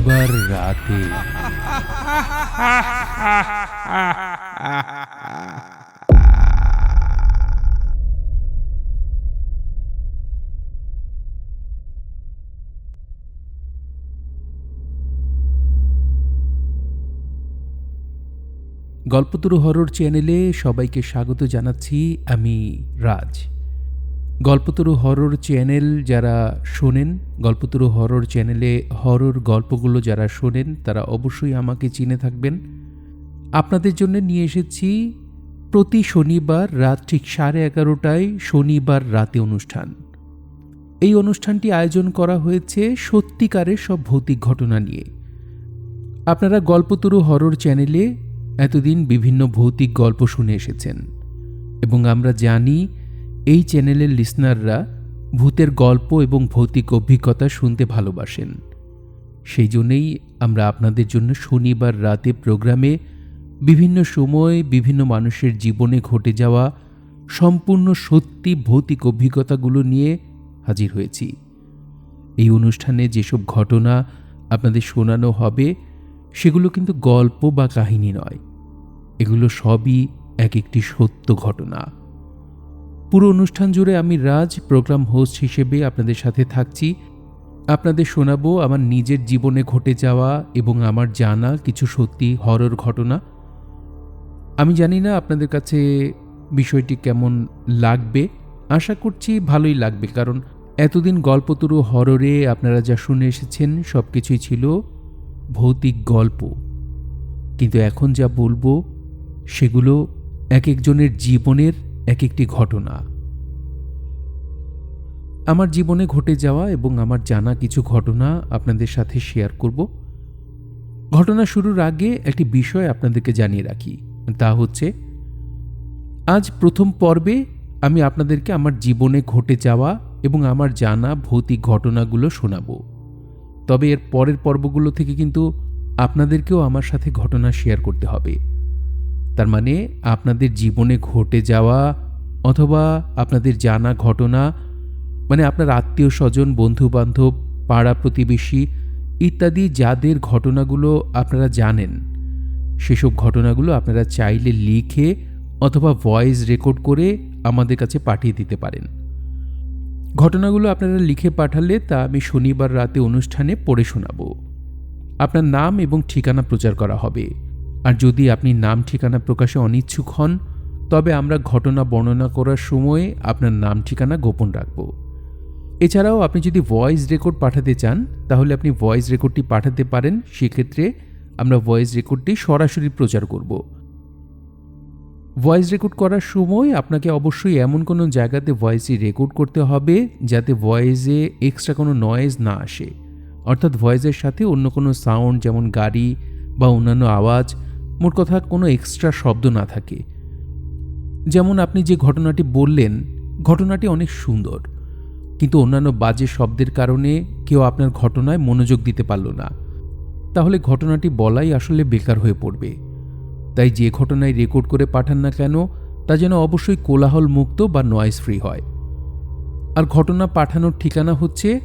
শনিবার রাতে। গল্পতরু হরর চ্যানেলে সবাইকে স্বাগত জানাচ্ছি। আমি রাজ। গল্পতরু হরর চ্যানেল যারা শোনেন, গল্পতরু হরর চ্যানেলে হরর গল্পগুলো যারা শোনেন তারা অবশ্যই আমাকে চিনে থাকবেন। আপনাদের জন্য নিয়ে এসেছি প্রতি শনিবার রাত ঠিক 11:30টায় শনিবার রাতে অনুষ্ঠান। এই অনুষ্ঠানটি আয়োজন করা হয়েছে সত্যিকারের সব ভৌতিক ঘটনা নিয়ে। আপনারা গল্পতরু হরর চ্যানেলে এতদিন বিভিন্ন ভৌতিক গল্প শুনে এসেছেন এবং আমরা জানি এই চ্যানেলের লিসনাররা ভূতের গল্প এবং ভৌতিক অভিজ্ঞতা শুনতে ভালোবাসেন। সেই জন্যেই আমরা আপনাদের জন্য শনিবার রাতে প্রোগ্রামে বিভিন্ন সময় বিভিন্ন মানুষের জীবনে ঘটে যাওয়া সম্পূর্ণ সত্যি ভৌতিক অভিজ্ঞতাগুলো নিয়ে হাজির হয়েছি। এই অনুষ্ঠানে যেসব ঘটনা আপনাদের শোনানো হবে সেগুলো কিন্তু গল্প বা কাহিনী নয়, এগুলো সবই এক একটি সত্য ঘটনা। পুরো অনুষ্ঠান জুড়ে আমি রাজ প্রোগ্রাম হোস্ট হিসেবে আপনাদের সাথে থাকছি। আপনাদের শোনাবো আমার নিজের জীবনে ঘটে যাওয়া এবং আমার জানা কিছু সত্যি হরর ঘটনা। আমি জানি না আপনাদের কাছে বিষয়টি কেমন লাগবে, আশা করছি ভালোই লাগবে, কারণ এতদিন গল্পতরু হররে আপনারা যা শুনে এসেছেন সব কিছুই ছিল ভৌতিক গল্প, কিন্তু এখন যা বলবো সেগুলো এক একজনের জীবনের এক একটি ঘটনা। আমার জীবনে ঘটে যাওয়া এবং আমার জানা কিছু ঘটনা আপনাদের সাথে শেয়ার করব। ঘটনা শুরুর আগে একটি বিষয় আপনাদেরকে জানিয়ে রাখি, তা হচ্ছে আজ প্রথম পর্বে আমি আপনাদেরকে আমার জীবনে ঘটে যাওয়া এবং আমার জানা ভৌতিক ঘটনাগুলো শোনাবো। তবে এর পরের পর্বগুলো থেকে কিন্তু আপনাদেরকেও আমার সাথে ঘটনা শেয়ার করতে হবে। তার মানে আপনাদের জীবনে ঘটে যাওয়া অথবা আপনাদের জানা ঘটনা, মানে আপনার আত্মীয় স্বজন, বন্ধু বান্ধব, পাড়া প্রতিবেশী ইত্যাদি যাদের ঘটনাগুলো আপনারা জানেন, সেসব ঘটনাগুলো আপনারা চাইলে লিখে অথবা ভয়েস রেকর্ড করে আমাদের কাছে পাঠিয়ে দিতে পারেন। ঘটনাগুলো আপনারা লিখে পাঠালে তা আমি শনিবার রাতে অনুষ্ঠানে পড়ে শোনাবো। আপনার নাম এবং ঠিকানা প্রচার করা হবে, আর যদি আপনি নাম ঠিকানা প্রকাশে অনিচ্ছুক হন তবে আমরা ঘটনা বর্ণনা করার সময় আপনার নাম ঠিকানা গোপন রাখব। এছাড়াও আপনি যদি ভয়েস রেকর্ড পাঠাতে চান তাহলে আপনি ভয়েস রেকর্ডটি পাঠাতে পারেন, সেক্ষেত্রে আমরা ভয়েস রেকর্ডটি সরাসরি প্রচার করব। ভয়েস রেকর্ড করার সময় আপনাকে অবশ্যই এমন কোনো জায়গাতে ভয়েসটি রেকর্ড করতে হবে যাতে ভয়েসে এক্সট্রা কোনো নয়েজ না আসে, অর্থাৎ ভয়েসের সাথে অন্য কোনো সাউন্ড যেমন গাড়ি বা অন্যান্য আওয়াজ, মোট কথা কোনো এক্সট্রা শব্দ না থাকে। যেমন আপনি যে ঘটনাটি বললেন, ঘটনাটি অনেক সুন্দর, কিন্তু অন্যান্য বাজে শব্দের কারণে কেউ আপনার ঘটনায় মনোযোগ দিতে পারল না, তাহলে ঘটনাটি বলাই আসলে বেকার হয়ে পড়বে। তাই যে ঘটনায় রেকর্ড করে পাঠান না কেন তা যেন অবশ্যই কোলাহল মুক্ত বা নয়েজ ফ্রি হয়। আর ঘটনা পাঠানোর ঠিকানা হচ্ছে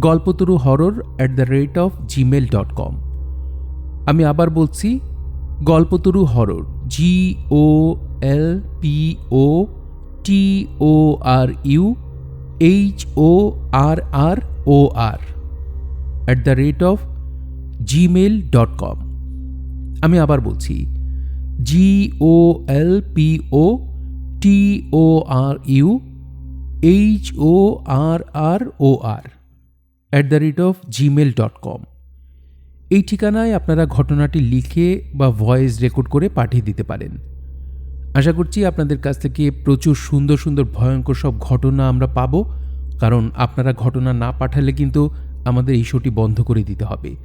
galpataruhorror@gmail.com। আমি আবার বলছি, গল্পতরু হরর GOLPOTORROR@gmail.com। আমি আবার বলছি GOLPOTORROR@gmail.com। এই ঠিকানায় আপনারা ঘটনাটি লিখে বা ভয়েস রেকর্ড করে পাঠিয়ে দিতে পারেন। আশা করছি আপনাদের কাছ থেকে প্রচুর সুন্দর সুন্দর ভয়ঙ্কর সব ঘটনা আমরা পাবো, কারণ আপনারা ঘটনা না পাঠালে কিন্তু আমাদের এই শোটি বন্ধ করে দিতে হবে।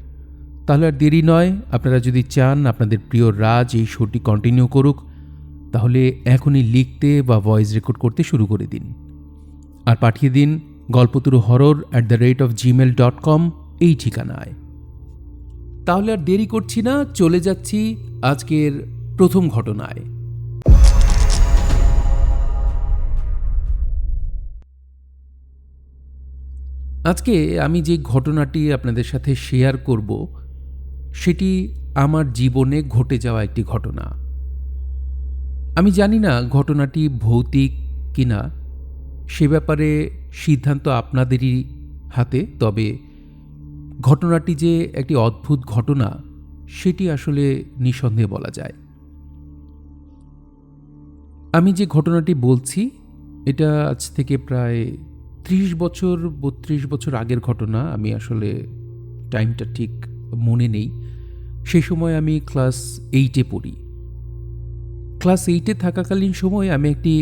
তাহলে আর দেরি নয়, আপনারা যদি চান আপনাদের প্রিয় রাজ এই শোটি কন্টিনিউ করুক তাহলে এখনই লিখতে বা ভয়েস রেকর্ড করতে শুরু করে দিন আর পাঠিয়ে দিন galpataruhorror@gmail.com এই ঠিকানায়। তাহলে আর দেরি করছি না, চলে যাচ্ছি আজকের প্রথম ঘটনায়। আজকে আমি যে ঘটনাটি আপনাদের সাথে শেয়ার করব সেটি আমার জীবনে ঘটে যাওয়া একটি ঘটনা। আমি জানি না ঘটনাটি ভৌতিক কিনা, সে ব্যাপারে সিদ্ধান্ত আপনাদেরই হাতে। তবে ঘটনাটি যে একটি অদ্ভুত ঘটনা সেটি আসলে নিঃসন্দেহে বলা যায়। আমি যে ঘটনাটি বলছি এটা আজ থেকে প্রায় 30 বছর 32 বছর আগের ঘটনা। আমি আসলে টাইমটা ঠিক মনে নেই। সেই সময় আমি ক্লাস 8-এ পড়ি। ক্লাস 8-এ থাকাকালীন সময়ে আমি একটি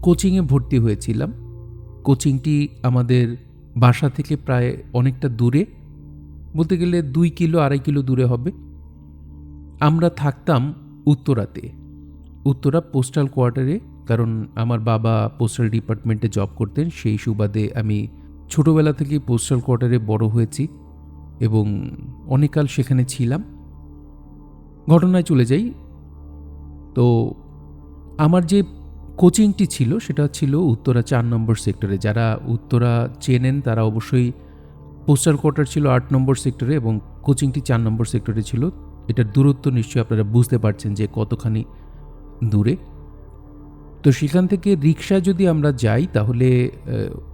কোচিংয়ে ভর্তি হয়েছিলাম। কোচিংটি আমাদের বাসা থেকে প্রায় অনেকটা দূরে, বলতে গেলে 2 কিলো 2.5 কিলো দূরে হবে। আমরা থাকতাম উত্তরাতে, উত্তরা পোস্টাল কোয়ার্টারে। কারণ আমার বাবা পোস্টাল ডিপার্টমেন্টে জব করতেন, সেই সুবাদে আমি ছোটোবেলা থেকেই পোস্টাল কোয়ার্টারে বড় হয়েছি এবং অনেককাল সেখানে ছিলাম। ঘটনায় চলে যাই। তো আমার যে কোচিংটি ছিল সেটা ছিল উত্তরা 4 নম্বর সেক্টরে। যারা উত্তরা চেনেন তারা অবশ্যই, পোস্টাল কোয়ার্টার ছিল 8 নম্বর সেক্টরে এবং কোচিংটি 4 নম্বর সেক্টরে ছিল। এটার দূরত্ব নিশ্চয়ই আপনারা বুঝতে পারছেন যে কতখানি দূরে। তো সেখান থেকে রিক্সায় যদি আমরা যাই তাহলে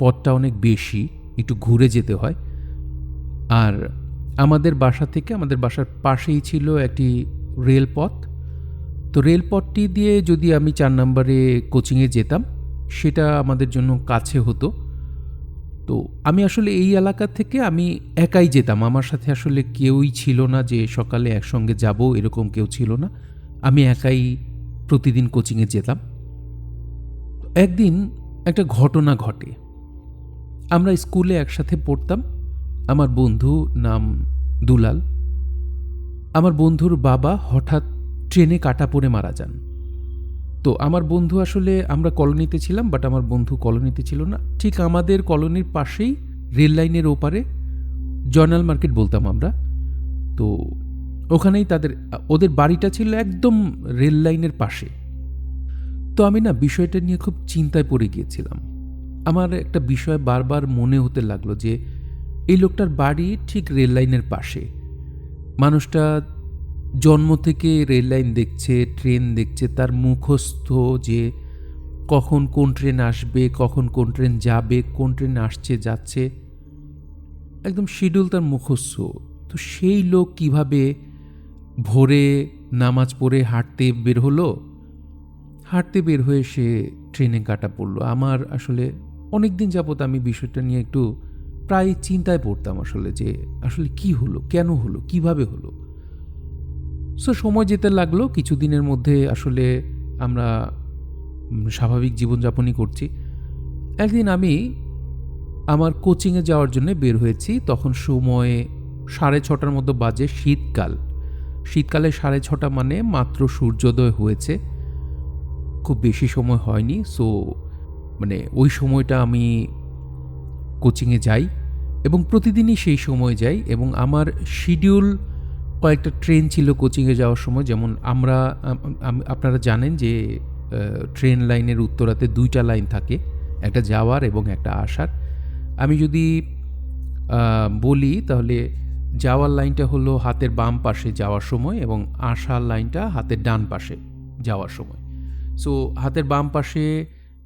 পথটা অনেক বেশি, একটু ঘুরে যেতে হয়। আর আমাদের বাসা থেকে, আমাদের বাসার পাশেই ছিল একটি রেলপথ। তো রেলপথটি দিয়ে যদি আমি 4 নম্বরে কোচিংয়ে যেতাম সেটা আমাদের জন্য কাছে হতো। তো আমি আসলে এই এলাকা থেকে আমি একাই যেতাম। আমার সাথে আসলে কেউই ছিল না যে সকালে একসঙ্গে যাব, এরকম কেউ ছিল না। আমি একাই প্রতিদিন কোচিংয়ে যেতাম। একদিন একটা ঘটনা ঘটে। আমরা স্কুলে একসাথে পড়তাম। আমার বন্ধু নাম দুলাল। আমার বন্ধুর বাবা হঠাৎ ট্রেনে কাটা পড়ে মারা যান। তো আমার বন্ধু আসলে, আমরা কলোনিতে ছিলাম, বাট আমার বন্ধু কলোনিতে ছিল না। ঠিক আমাদের কলোনির পাশেই রেল লাইনের ওপারে জয়নাল মার্কেট বলতাম আমরা। তো ওখানেই ওদের বাড়িটা ছিল একদম রেল লাইনের পাশে। তো আমি না বিষয়টা নিয়ে খুব চিন্তায় পড়ে গিয়েছিলাম। আমার একটা বিষয় বারবার মনে হতে লাগলো যে এই লোকটার বাড়ি ঠিক রেল লাইনের পাশে। মানুষটা জন্ম থেকে রেল লাইন দেখছে, ট্রেন দেখছে, তার মুখস্থ যে কখন কোন ট্রেন আসবে, কখন কোন ট্রেন যাবে, কোন ট্রেন আসছে যাচ্ছে, একদম শিডিউল তার মুখস্থ। তো সেই লোক কিভাবে ভোরে নামাজ পড়ে হাঁটতে বের হলো, হাঁটতে বের হয়ে সে ট্রেনে কাটা পড়লো। আমার আসলে অনেক দিন যাবত আমি বিষয়টা নিয়ে একটু প্রায় চিন্তায় পড়তাম আসলে, যে আসলে কি হলো, কেন হলো, কিভাবে হলো। সো সময় যেতে লাগলো। কিছুদিনের মধ্যে আসলে আমরা স্বাভাবিক জীবনযাপনই করছি। একদিন আমি আমার কোচিংয়ে যাওয়ার জন্য বের হয়েছি। তখন সময় 6:30 মতো বাজে। শীতকালে 6:30 মানে মাত্র সূর্যোদয় হয়েছে, খুব বেশি সময় হয়নি। সো মানে ওই সময়টা আমি কোচিংয়ে যাই এবং প্রতিদিনই সেই সময় যাই। এবং আমার শিডিউল কয়েকটা ট্রেন ছিল কোচিংয়ে যাওয়ার সময়। যেমন আপনারা জানেন যে ট্রেন লাইনের উত্তরাতে 2টা লাইন থাকে, একটা যাওয়ার এবং একটা আসার। আমি যদি বলি তাহলে যাওয়ার লাইনটা হলো হাতের বাম পাশে যাওয়ার সময় এবং আসার লাইনটা হাতের ডান পাশে যাওয়ার সময়। সো হাতের বাম পাশে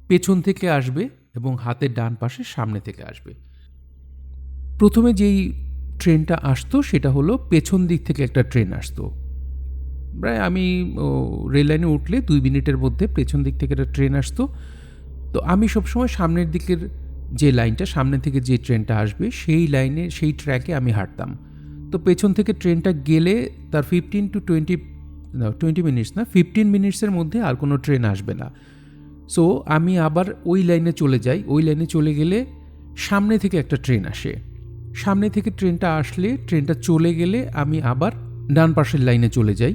পেছন থেকে আসবে এবং হাতের ডান পাশে সামনে থেকে আসবে। প্রথমে যেই ট্রেনটা আসতো সেটা হলো পেছন দিক থেকে একটা ট্রেন আসতো। প্রায় আমি রেল লাইনে উঠলে 2 মিনিটের মধ্যে পেছন দিক থেকে একটা ট্রেন আসতো। তো আমি সবসময় সামনের দিকের যে লাইনটা, সামনে থেকে যে ট্রেনটা আসবে সেই লাইনে, সেই ট্র্যাকে আমি হাঁটতাম। তো পেছন থেকে ট্রেনটা গেলে তার 15 মিনিটসের মধ্যে আর কোনো ট্রেন আসবে না। সো আমি আবার ওই লাইনে চলে যাই। ওই লাইনে চলে গেলে সামনে থেকে একটা ট্রেন আসে। সামনে থেকে ট্রেনটা আসলে, ট্রেনটা চলে গেলে আমি আবার ডান পাশের লাইনে চলে যাই।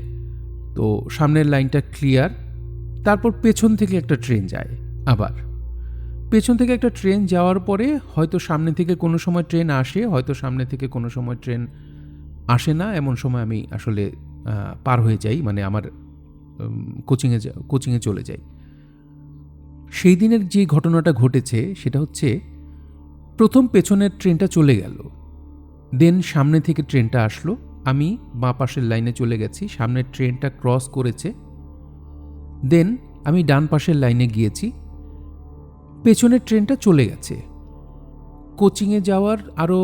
তো সামনের লাইনটা ক্লিয়ার। তারপর পেছন থেকে একটা ট্রেন যায়। আবার পেছন থেকে একটা ট্রেন যাওয়ার পরে হয়তো সামনে থেকে কোনো সময় ট্রেন আসে, হয়তো সামনে থেকে কোনো সময় ট্রেন আসে না। এমন সময় আমি আসলে পার হয়ে যাই, মানে আমার কোচিংয়ে চলে যাই। সেই দিনের যে ঘটনাটা ঘটেছে সেটা হচ্ছে, প্রথম পেছনের ট্রেনটা চলে গেল, দেন সামনে থেকে ট্রেনটা আসলো, আমি বাঁ পাশের লাইনে চলে গেছি, সামনের ট্রেনটা ক্রস করেছে, দেন আমি ডান পাশের লাইনে গিয়েছি, পেছনের ট্রেনটা চলে গেছে। কোচিংয়ে যাওয়ার আরও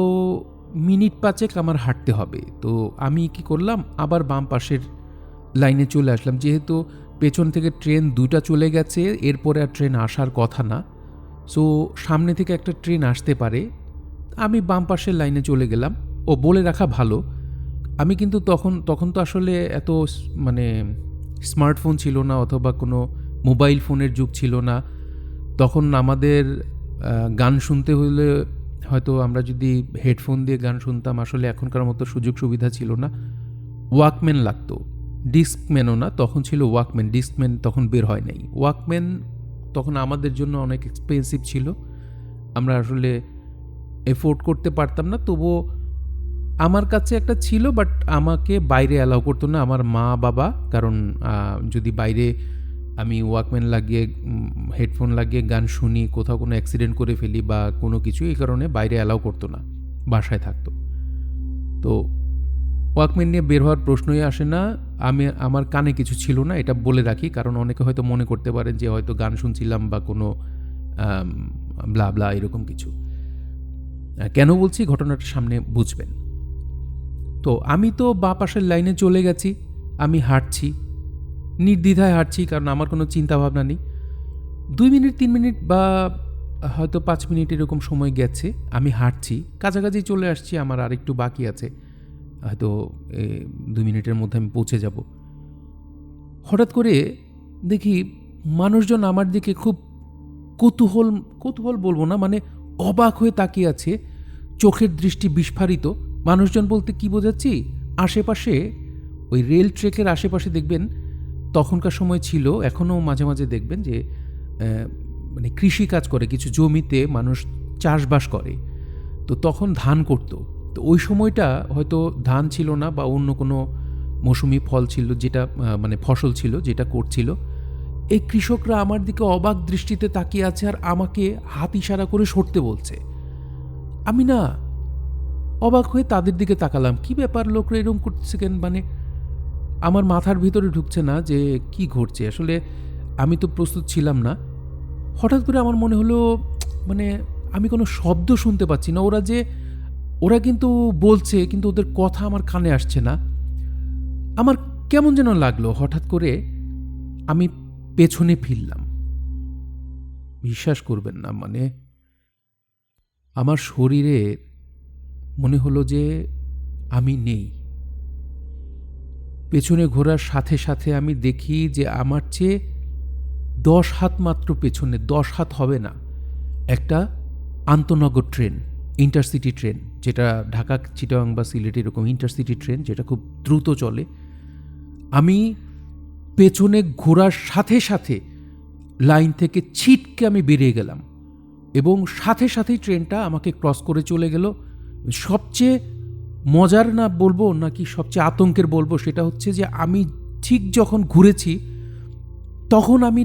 মিনিট 5 আমার হাঁটতে হবে। তো আমি কি করলাম, আবার বাম পাশের লাইনে চলে আসলাম, যেহেতু পেছন থেকে ট্রেন 2টা চলে গেছে, এরপরে আর ট্রেন আসার কথা না, সো সামনে থেকে একটা ট্রেন আসতে পারে, আমি বাম পাশের লাইনে চলে গেলাম। ও বলে রাখা ভালো, আমি কিন্তু তখন তো আসলে এত মানে স্মার্টফোন ছিল না, অথবা কোনো মোবাইল ফোনের যুগ ছিল না। তখন আমাদের গান শুনতে হলে হয়তো আমরা যদি হেডফোন দিয়ে গান শুনতাম, আসলে এখনকার মতো সুযোগ সুবিধা ছিল না, ওয়াকম্যান লাগতো, ডিস্কম্যানও না, তখন ছিল ওয়াকম্যান, ডিস্কম্যান তখন বের হয় নাই। ওয়াকম্যান তখন আমাদের জন্য অনেক এক্সপেন্সিভ ছিল, আমরা আসলে এফোর্ড করতে পারতাম না। তবুও আমার কাছে একটা ছিল, বাট আমাকে বাইরে অ্যালাউ করতো না আমার মা বাবা, কারণ যদি বাইরে আমি ওয়াকম্যান লাগিয়ে হেডফোন লাগিয়ে গান শুনি, কোথাও কোনো অ্যাক্সিডেন্ট করে ফেলি বা কোনো কিছু, এই কারণে বাইরে অ্যালাউ করতো না, বাসায় থাকতো। তো ওয়াকম্যান নিয়ে বের হওয়ার প্রশ্নই আসে না। আমার কানে কিছু ছিল না, এটা বলে রাখি, কারণ অনেকে হয়তো মনে করতে পারেন যে হয়তো গান শুনছিলাম বা কোনো ব্লা ব্লা এরকম কিছু। কেন বলছি ঘটনাটা সামনে বুঝবেন। তো আমি তো বাঁ পাশের লাইনে চলে গেছি, আমি হাঁটছি, নির্দ্বিধায় হাঁটছি, কারণ আমার কোনো চিন্তাভাবনা নেই। 2 মিনিট 3 মিনিট বা হয়তো 5 মিনিট এরকম সময় গেছে, আমি হাঁটছি, কাছাকাছি চলে আসছি, আমার আরেকটু বাকি আছে, হয়তো 2 মিনিটের মধ্যে আমি পৌঁছে যাব। হঠাৎ করে দেখি মানুষজন আমার দিকে খুব কৌতূহল বলবো না, মানে অবাক হয়ে তাকিয়ে আছে, চোখের দৃষ্টি বিস্ফারিত। মানুষজন বলতে কি বোঝাচ্ছি, আশেপাশে ওই রেল ট্র্যাকের আশেপাশে দেখবেন তখনকার সময় ছিল, এখনও মাঝে মাঝে দেখবেন যে মানে কৃষি কাজ করে, কিছু জমিতে মানুষ চাষবাস করে, তো তখন ধান করত। তো ওই সময়টা হয়তো ধান ছিল না বা অন্য কোনো মৌসুমি ফল ছিল, যেটা মানে ফসল ছিল যেটা করছিল। এই কৃষকরা আমার দিকে অবাক দৃষ্টিতে তাকিয়ে আছে আর আমাকে হাত ইশারা করে সরতে বলছে। আমি না অবাক হয়ে তাদের দিকে তাকালাম, কি ব্যাপার, লোকরা এরকম করতেছে কেন, মানে আমার মাথার ভিতরে ঢুকছে না যে কি ঘটছে। আসলে আমি তো প্রস্তুত ছিলাম না। হঠাৎ করে আমার মনে হলো, মানে আমি কোনো শব্দ শুনতে পাচ্ছি না, ওরা কিন্তু বলছে, কিন্তু ওদের কথা আমার কানে আসছে না। আমার কেমন যেন লাগলো, হঠাৎ করে আমি পেছনে ফিরলাম। বিশ্বাস করবেন না, মানে আমার শরীরে মনে হলো যে আমি নেই। পেছনে ঘোরার সাথে সাথে আমি দেখি যে আমার চেয়ে 10 হাত মাত্র পেছনে, 10 হাত হবে না, একটা আন্তনগর ট্রেন, ইন্টারসিটি ট্রেন, যেটা ঢাকা চিটাগাং বা সিলেট এরকম ইন্টারসিটি ট্রেন, যেটা খুব দ্রুত চলে। আমি পেছনে ঘোরার সাথে সাথে লাইন থেকে ছিটকে আমি বেরিয়ে গেলাম, এবং সাথে সাথেই ট্রেনটা আমাকে ক্রস করে চলে গেল। সবচেয়ে মজার না বলবো নাকি সবচেয়ে আতঙ্কের বলবো, সেটা হচ্ছে যে আমি ঠিক যখন ঘুরেছি তখন আমি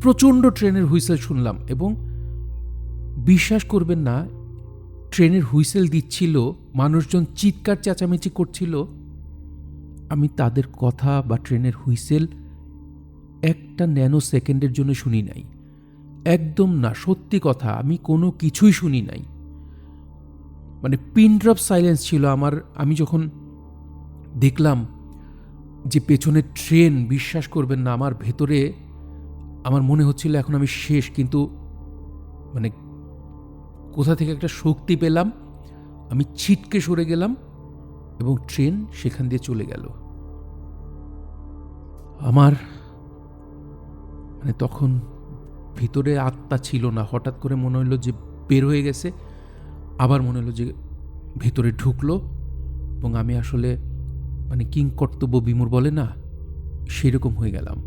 প্রচণ্ড ট্রেনের হুইসেল শুনলাম, এবং বিশ্বাস করবেন না, ট্রেনের হুইসেল দিচ্ছিল, মানুষজন চিৎকার চেঁচামেচি করছিল, আমি তাদের কথা বা ট্রেনের হুইসেল একটা ন্যানো সেকেন্ডের জন্য শুনি নাই। একদম না, সত্যি কথা, আমি কোনো কিছুই শুনি নাই। মানে পিন ড্রপ সাইলেন্স ছিল আমার। আমি যখন দেখলাম যে পেছনে ট্রেন, বিশ্বাস করবেন না, আমার ভেতরে আমার মনে হচ্ছিল এখন আমি শেষ, কিন্তু মানে কোথা থেকে একটা শক্তি পেলাম, আমি ছিটকে সরে গেলাম এবং ট্রেন সেখান দিয়ে চলে গেল। আমার মানে তখন ভিতরে আত্মা ছিল না, হঠাৎ করে মনে হলো যে বের হয়ে গেছে, আবার মনে হলো যে ভেতরে ঢুকলো, এবং আমি আসলে মানে কিংকর্তব্য বিমূঢ় বলে না, সেরকম হয়ে গেলাম।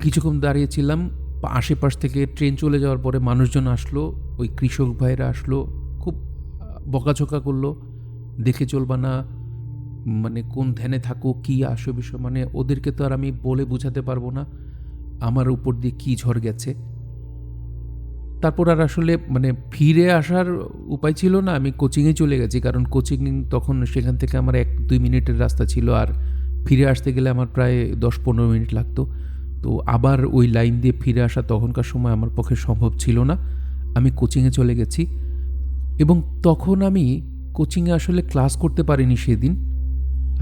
কিছুক্ষণ দাঁড়িয়েছিলাম, আশেপাশ থেকে ট্রেন চলে যাওয়ার পরে মানুষজন আসলো, ওই কৃষক ভাইরা আসলো, খুব বকাঝকা করলো, দেখে চলবা না, মানে কোন ধ্যানে থাকো, কী আসো বিষয়, মানে ওদেরকে তো আর আমি বলে বোঝাতে পারবো না আমার উপর দিয়ে কী ঝড় গেছে। তারপর আর আসলে মানে ফিরে আসার উপায় ছিল না, আমি কোচিংয়ে চলে গেছি, কারণ কোচিং তখন সেখান থেকে আমার 1-2 মিনিটের রাস্তা ছিল, আর ফিরে আসতে গেলে আমার প্রায় 10-15 মিনিট লাগতো। তো আবার ওই লাইন দিয়ে ফিরে আসা তখনকার সময় আমার পক্ষে সম্ভব ছিল না। আমি কোচিংয়ে চলে গেছি এবং তখন আমি কোচিংয়ে আসলে ক্লাস করতে পারিনি সেদিন।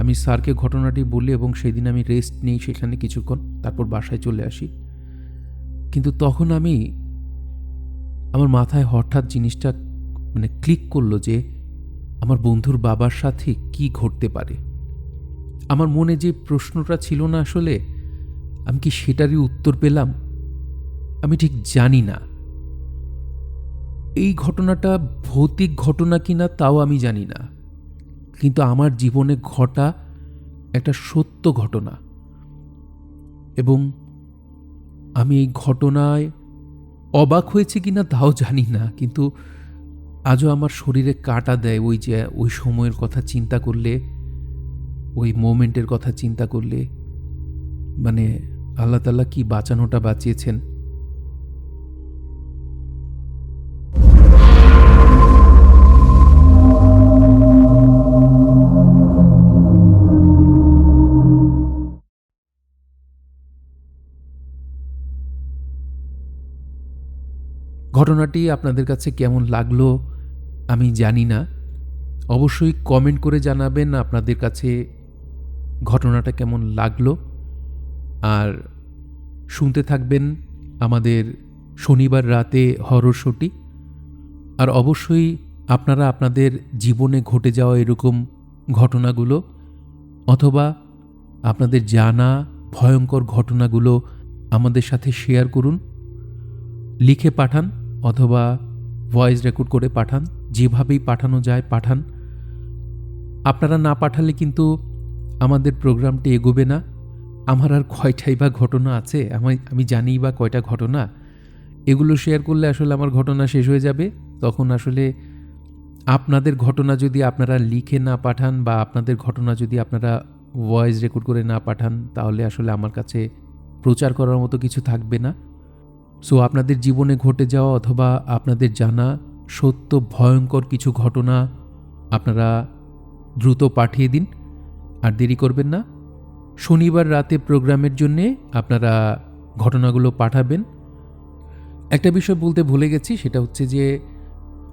আমি স্যারকে ঘটনাটি বলি এবং সেদিন আমি রেস্ট নিই সেখানে কিছুক্ষণ, তারপর বাসায় চলে আসি। কিন্তু তখন আমার মাথায় হঠাৎ জিনিসটা মানে ক্লিক করলো যে আমার বন্ধুর বাবার সাথে কি ঘটতে পারে। আমার মনে যে প্রশ্নটা ছিল না আসলে, আমি কি সেটারই উত্তর পেলাম? আমি ঠিক জানি না এই ঘটনাটা ভৌতিক ঘটনা কিনা, তাও আমি জানি না, কিন্তু আমার জীবনে ঘটা একটা সত্য ঘটনা এবং আমি এই ঘটনায় অবাক হয়েছি কিনা তাও জানি না, কিন্তু আজও আমার শরীরে কাঁটা দেয় ওই সময়ের কথা চিন্তা করলে, ওই মোমেন্টের কথা চিন্তা করলে। মানে আল্লাহ তাআলা কি বাঁচানোটা বাঁচিয়েছেন। ঘটনাটি আপনাদের কাছে কেমন লাগলো আমি জানি না, অবশ্যই কমেন্ট করে জানাবেন আপনাদের কাছে ঘটনাটা কেমন লাগলো। আর শুনতে থাকবেন আমাদের শনিবার রাতে হরর শোটি। আর অবশ্যই আপনারা আপনাদের জীবনে ঘটে যাওয়া এরকম ঘটনাগুলো অথবা আপনাদের জানা ভয়ঙ্কর ঘটনাগুলো আমাদের সাথে শেয়ার করুন, লিখে পাঠান অথবা ভয়েস রেকর্ড করে পাঠান, যেভাবেই পাঠানো যায় পাঠান। আপনারা না পাঠালে কিন্তু আমাদের প্রোগ্রামটি এগোবে না। আমার আর কয়টাই বা ঘটনা আছে, আমি জানিই বা কয়টা ঘটনা, এগুলো শেয়ার করলে আসলে আমার ঘটনা শেষ হয়ে যাবে। তখন আসলে আপনাদের ঘটনা যদি আপনারা লিখে না পাঠান বা আপনাদের ঘটনা যদি আপনারা ভয়েস রেকর্ড করে না পাঠান, তাহলে আসলে আমার কাছে প্রচার করার মতো কিছু থাকবে না। সো আপনাদের জীবনে ঘটে যাওয়া অথবা আপনাদের জানা সত্য ভয়ঙ্কর কিছু ঘটনা আপনারা দ্রুত পাঠিয়ে দিন, আর দেরি করবেন না। শনিবার রাতে প্রোগ্রামের জন্যে আপনারা ঘটনাগুলো পাঠাবেন। একটা বিষয় বলতে ভুলে গেছি, সেটা হচ্ছে যে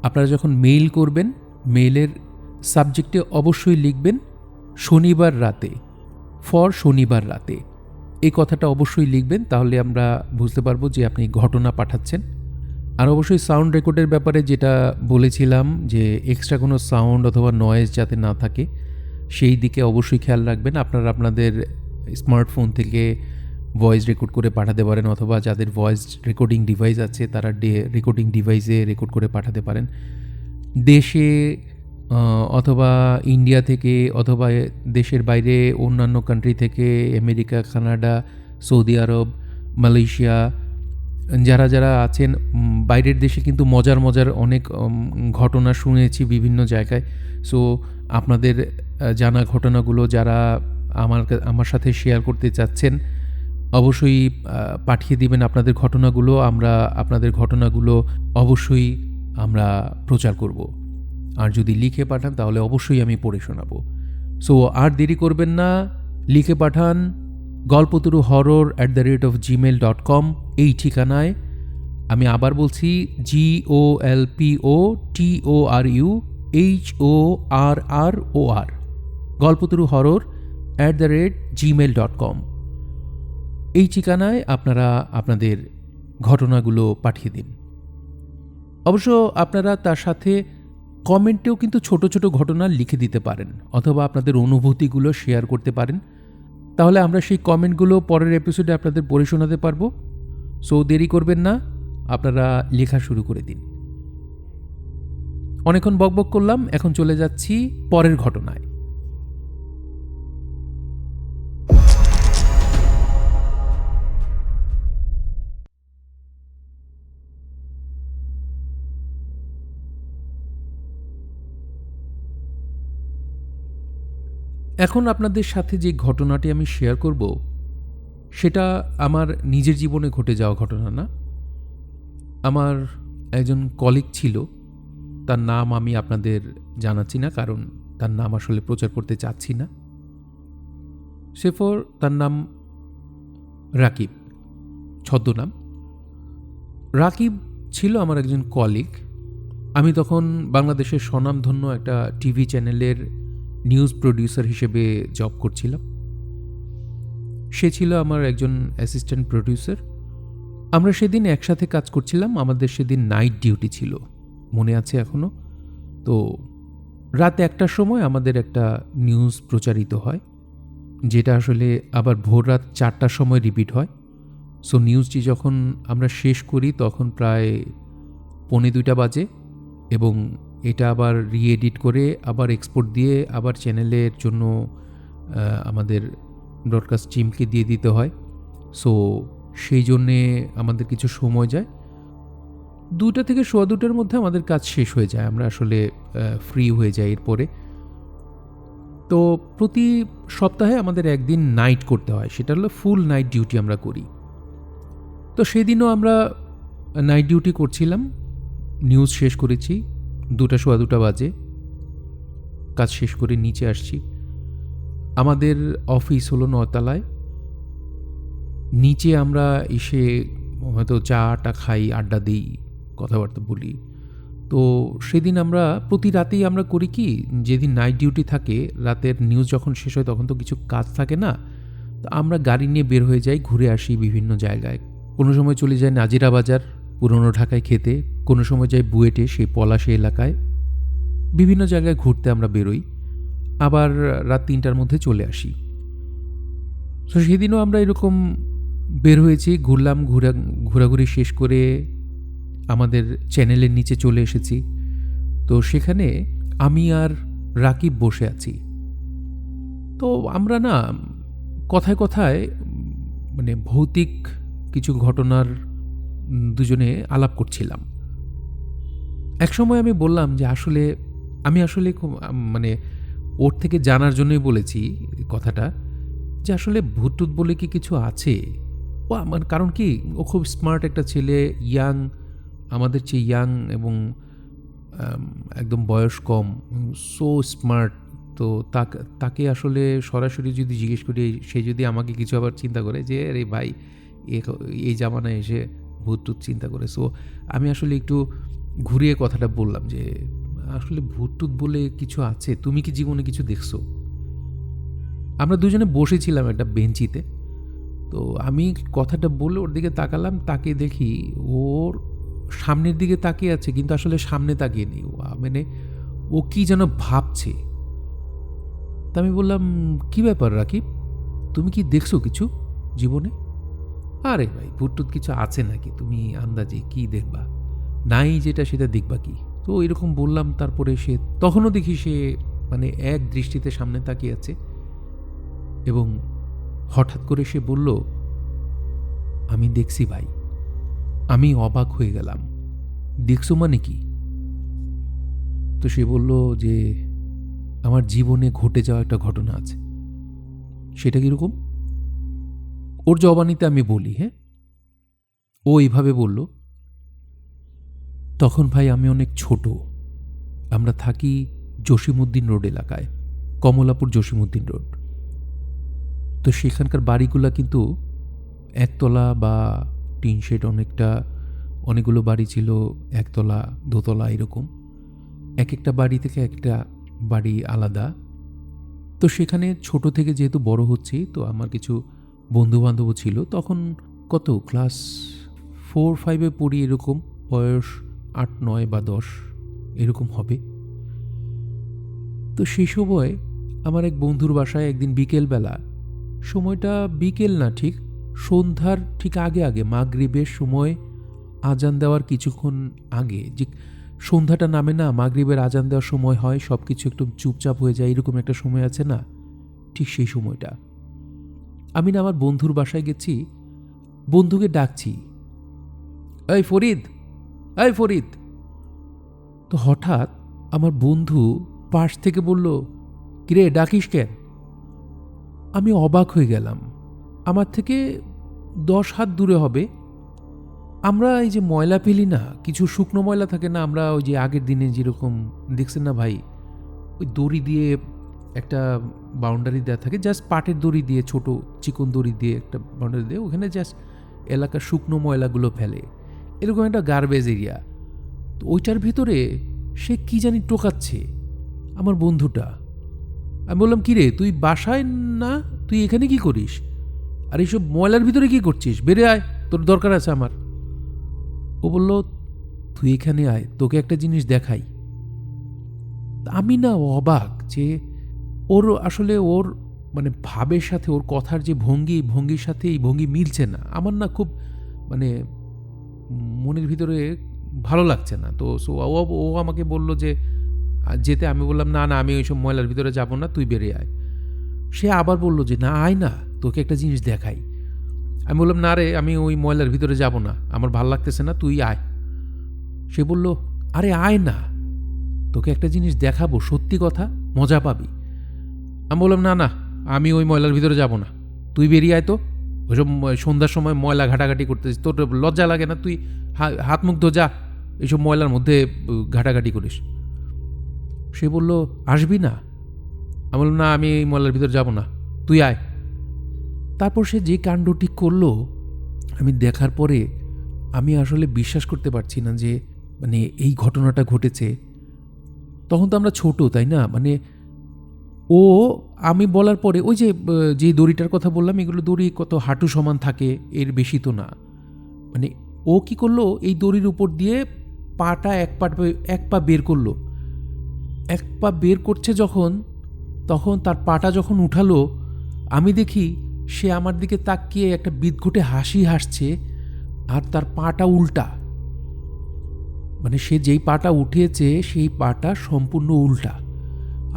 আপনারা যখন মেইল করবেন, মেইলের সাবজেক্টে অবশ্যই লিখবেন শনিবার রাতে, ফর শনিবার রাতে, এই কথাটা অবশ্যই লিখবেন, তাহলে আমরা বুঝতে পারবো যে আপনি ঘটনা পাঠাচ্ছেন। আর অবশ্যই সাউন্ড রেকর্ডের ব্যাপারে যেটা বলেছিলাম যে এক্সট্রা কোনো সাউন্ড অথবা নয়েজ যাতে না থাকে, সেই দিকে অবশ্যই খেয়াল রাখবেন। আপনারা আপনাদের স্মার্টফোন থেকে ভয়েস রেকর্ড করে পাঠাতে পারেন অথবা যাদের ভয়েস রেকর্ডিং ডিভাইস আছে তারা রেকর্ডিং ডিভাইসে রেকর্ড করে পাঠাতে পারেন। দেশে অথবা ইন্ডিয়া থেকে অথবা দেশের বাইরে অন্যান্য কান্ট্রি থেকে, আমেরিকা, কানাডা, সৌদি আরব, মালয়েশিয়া, যারা যারা আছেন বাইরের দেশে কিন্তু মজার মজার অনেক ঘটনা শুনেছি বিভিন্ন জায়গায়। সো আপনাদের জানা ঘটনাগুলো যারা আমার সাথে শেয়ার করতে চাচ্ছেন অবশ্যই পাঠিয়ে দিবেন আপনাদের ঘটনাগুলো। আমরা আপনাদের ঘটনাগুলো অবশ্যই আমরা প্রচার করব। আর যদি লিখে পাঠান তাহলে অবশ্যই আমি পড়ে শোনাবো। সো আর দেরি করবেন না, লিখে পাঠান গল্পতরু horror@gmail.com এই ঠিকানায়। আমি আবার বলছি GOLPOTORUHORROR গল্পতরু horror@gmail.com এই ঠিকানায় আপনারা আপনাদের ঘটনাগুলো পাঠিয়ে দিন। অবশ্য আপনারা তার সাথে কমেন্টেও কিন্তু ছোট ছোট ঘটনা লিখে দিতে পারেন অথবা আপনাদের অনুভূতিগুলো শেয়ার করতে পারেন, তাহলে আমরা সেই কমেন্টগুলো পরের এপিসোডে আপনাদের পড়ে শোনাতে পারবো। সো দেরি করবেন না, আপনারা লেখা শুরু করে দিন। অনেকক্ষণ বকবক করলাম, এখন চলে যাচ্ছি পরের ঘটনায়। এখন আপনাদের সাথে যে ঘটনাটি আমি শেয়ার করব সেটা আমার নিজের জীবনে ঘটে যাওয়া ঘটনা না, আমার একজন কলিগ ছিল, তার নাম আমি আপনাদের জানাচ্ছি না, কারণ তার নাম আসলে প্রচার করতে চাচ্ছি না। সেফর তার নাম রাকিব, ছদ্মনাম। রাকিব ছিল আমার একজন কলিগ। আমি তখন বাংলাদেশের স্বনামধন্য একটা টিভি চ্যানেলের নিউজ প্রডিউসার হিসেবে জব করছিলাম। সে ছিল আমার একজন অ্যাসিস্ট্যান্ট প্রডিউসার। আমরা সেদিন একসাথে কাজ করছিলাম। আমাদের সেদিন নাইট ডিউটি ছিল, মনে আছে এখনও। তো রাত 1টার সময় আমাদের একটা নিউজ প্রচারিত হয়, যেটা আসলে আবার ভোর রাত 4টার সময় রিপিট হয়। সো নিউজটি যখন আমরা শেষ করি তখন প্রায় 1:45 বাজে, এবং এটা আবার রিএডিট করে আবার এক্সপোর্ট দিয়ে আবার চ্যানেলের জন্য আমাদের ব্রডকাস্ট টিমকে দিয়ে দিতে হয়। সো সেই জন্যে আমাদের কিছু সময় যায়। 2টা থেকে 2:15-র মধ্যে আমাদের কাজ শেষ হয়ে যায়, আমরা আসলে ফ্রি হয়ে যাই এরপরে। তো প্রতি সপ্তাহে আমাদের একদিন নাইট করতে হয়, সেটা হলো ফুল নাইট ডিউটি আমরা করি। তো সেদিনও আমরা নাইট ডিউটি করছিলাম। নিউজ শেষ করেছি 2টা 2:15 বাজে। কাজ শেষ করে নিচে আসছি। আমাদের অফিস হলো 9 তলায়। নিচে আমরা এসে হয়তো চাটা খাই, আড্ডা দিই, কথাবার্তা বলি। তো সেদিন আমরা প্রতি রাতেই আমরা করি কি, যেদিন নাইট ডিউটি থাকে, রাতের নিউজ যখন শেষ হয় তখন তো কিছু কাজ থাকে না। তো আমরা গাড়ি নিয়ে বের হয়ে যাই, ঘুরে আসি বিভিন্ন জায়গায়। কোনো সময় চলে যাই নাজিরা বাজার, পুরনো ঢাকায় খেতে। কোনো সময় যাই বুয়েটে, সেই পলাশী এলাকায়। বিভিন্ন জায়গায় ঘুরতে আমরা বেরোই, আবার রাত 3টার মধ্যে চলে আসি। তো সেদিনও আমরা এরকম বের হয়েছি, ঘুরলাম, ঘোরাঘুরি শেষ করে আমাদের চ্যানেলের নিচে চলে এসেছি। তো সেখানে আমি আর রাকিব বসে আছি। তো আমরা না কথায় কথায় মানে ভৌতিক কিছু ঘটনার দুজনে আলাপ করছিলাম। একসময় আমি বললাম যে আমি আসলে মানে ওর থেকে জানার জন্যই বলেছি কথাটা, যে আসলে ভূতটুত বলে কি কিছু আছে। ও আমার, কারণ কি, ও খুব স্মার্ট একটা ছেলে, ইয়াং, আমাদের চেয়ে ইয়াং, এবং একদম বয়স কম, সো স্মার্ট। তো তাকে আসলে সরাসরি যদি জিজ্ঞেস করি, সে যদি আমাকে কিছু আবার চিন্তা করে যে আরে ভাই এই জামানায় এসে ভূতটুত চিন্তা করে। সো আমি আসলে একটু ঘুরিয়ে কথাটা বললাম যে আসলে ভূতটুত বলে কিছু আছে, তুমি কি জীবনে কিছু দেখছো? আমরা দুজনে বসেছিলাম একটা বেঞ্চিতে। তো আমি কথাটা বলে ওর দিকে তাকালাম, তাকে দেখি ওর সামনের দিকে তাকিয়ে আছে, কিন্তু আসলে সামনে তাকিয়ে নেই। মানে ও কি যেন ভাবছে। তা আমি বললাম, কি ব্যাপার রাকিব, তুমি কি দেখছো কিছু জীবনে? আরে ভাই, ভূতটুত কিছু আছে নাকি, তুমি আন্দাজে কি দেখবা, নাই যেটা সেটা দেখবা কি? তো এরকম বললাম। তারপরে সে তখনও দেখি সে মানে এক দৃষ্টিতে সামনে তাকিয়ে আছে, এবং হঠাৎ করে সে বলল, আমি দেখছি ভাই। আমি অবাক হয়ে গেলাম, দেখছো মানে কি? তো সে বলল যে আমার জীবনে ঘটে যাওয়া একটা ঘটনা আছে। সেটা কিরকম? ওর জবানিতে আমি বলি, হ্যাঁ। ও এইভাবে বলল, তখন ভাই আমি অনেক ছোট। আমরা থাকি জসিমউদ্দিন রোড এলাকায়, কমলাপুর জসিমউদ্দিন রোড। তো সেখানকার বাড়িগুলা কিন্তু একতলা বা টিন শেড, অনেকগুলো বাড়ি ছিল একতলা, দোতলা, এরকম। এক একটা বাড়ি থেকে একটা বাড়ি আলাদা। তো সেখানে ছোট থেকে যেহেতু বড় হচ্ছি, তো আমার কিছু বন্ধুবান্ধবও ছিল। তখন কত ক্লাস 4-5-এ পড়ি, এরকম বয়স 8, 9 বা 10 এরকম হবে। তো সেই সময় আমার এক বন্ধুর বাসায় একদিন বিকেলবেলা, সময়টা বিকেল না, ঠিক সন্ধ্যার ঠিক আগে আগে, মাগরিবের সময়, আজান দেওয়ার কিছুক্ষণ আগে, যে সন্ধ্যাটা নামে না, মাগরিবের আজান দেওয়ার সময় হয়, সব কিছু একটু চুপচাপ হয়ে যায়, এরকম একটা সময় আছে না, ঠিক সেই সময়টা আমি না আমার বন্ধুর বাসায় গেছি। বন্ধুকে ডাকছি, এই ফরিদ, এই ফরিদ। তো হঠাৎ আমার বন্ধু পাশ থেকে বলল, কিরে ডাকিস কেন? আমি অবাক হয়ে গেলাম। আমার থেকে 10 হাত দূরে হবে। আমরা এই যে ময়লা ফেলি না, কিছু শুকনো ময়লা থাকে না, আমরা ওই যে আগের দিনে যেরকম দেখছেন না ভাই, ওই দড়ি দিয়ে একটা বাউন্ডারি দেওয়া থাকে, জাস্ট পাটের দড়ি দিয়ে, ছোট চিকন দড়ি দিয়ে একটা বাউন্ডারি দিয়ে, ওখানে জাস্ট এলাকার শুকনো ময়লাগুলো ফেলে, এরকম একটা গার্বেজ এরিয়া। তো ওইটার ভিতরে সে কি জানি টোকাচ্ছে আমার বন্ধুটা। আমি বললাম, কী রে তুই বাসায় না, তুই এখানে কি করিস, আর এইসব ময়লার ভিতরে কি করছিস, বেরে আয়, তোর দরকার আছে আমার। ও বলল, তুই এখানে আয়, তোকে একটা জিনিস দেখাই। আমি না অবাক যে ওর আসলে ওর মানে ভাবের সাথে ওর কথার যে ভঙ্গির সাথে এই ভঙ্গি মিলছে না। আমার না খুব মানে মনের ভিতরে ভালো লাগছে না। তো ও আমাকে বলল যে যেতে, আমি বললাম না না, আমি ওইসব ময়লার ভিতরে যাব না, তুই বেরিয়ে আয়। সে আবার বলল যে না আয় না, তোকে একটা জিনিস দেখাই। আমি বললাম না রে, আমি ওই ময়লার ভিতরে যাব না, আমার ভাল লাগতেছে না, তুই আয়। সে বলল, আরে আয় না, তোকে একটা জিনিস দেখাবো, সত্যি কথা, মজা পাবি। আমি বললাম না না, আমি ওই ময়লার ভিতরে যাব না, তুই বেরিয়ে আয়। তো ওইসব সন্ধ্যার সময় ময়লা ঘাটাঘাটি করতেছিস, তোর লজ্জা লাগে না? তুই হাত মুখ ধো, যা, এইসব ময়লার মধ্যে ঘাটাঘাটি করিস। সে বলল, আসবি না? আমি বললাম না, আমি এই ময়লার ভিতরে যাব না, তুই আয়। তারপর সে যে কাণ্ডটি করলো, আমি দেখার পরে আমি আসলে বিশ্বাস করতে পারছি না যে মানে এই ঘটনাটা ঘটেছে। তখন তো আমরা ছোট, তাই না? মানে ও আমি বলার পরে ওই যে দড়িটার কথা বললাম, এগুলো দড়ি কত হাঁটু সমান থাকে, এর বেশি তো না। মানে ও কি করলো, এই দড়ির উপর দিয়ে পাটা এক পা বের করলো। এক পা বের করছে যখন, তখন তার পাটা যখন উঠালো, আমি দেখি সে আমার দিকে তাকিয়ে একটা বিদঘুটে হাসি হাসছে, আর তার পাটা উল্টা। মানে সে যেই পাটা উঠিয়েছে সেই পাটা সম্পূর্ণ উল্টা,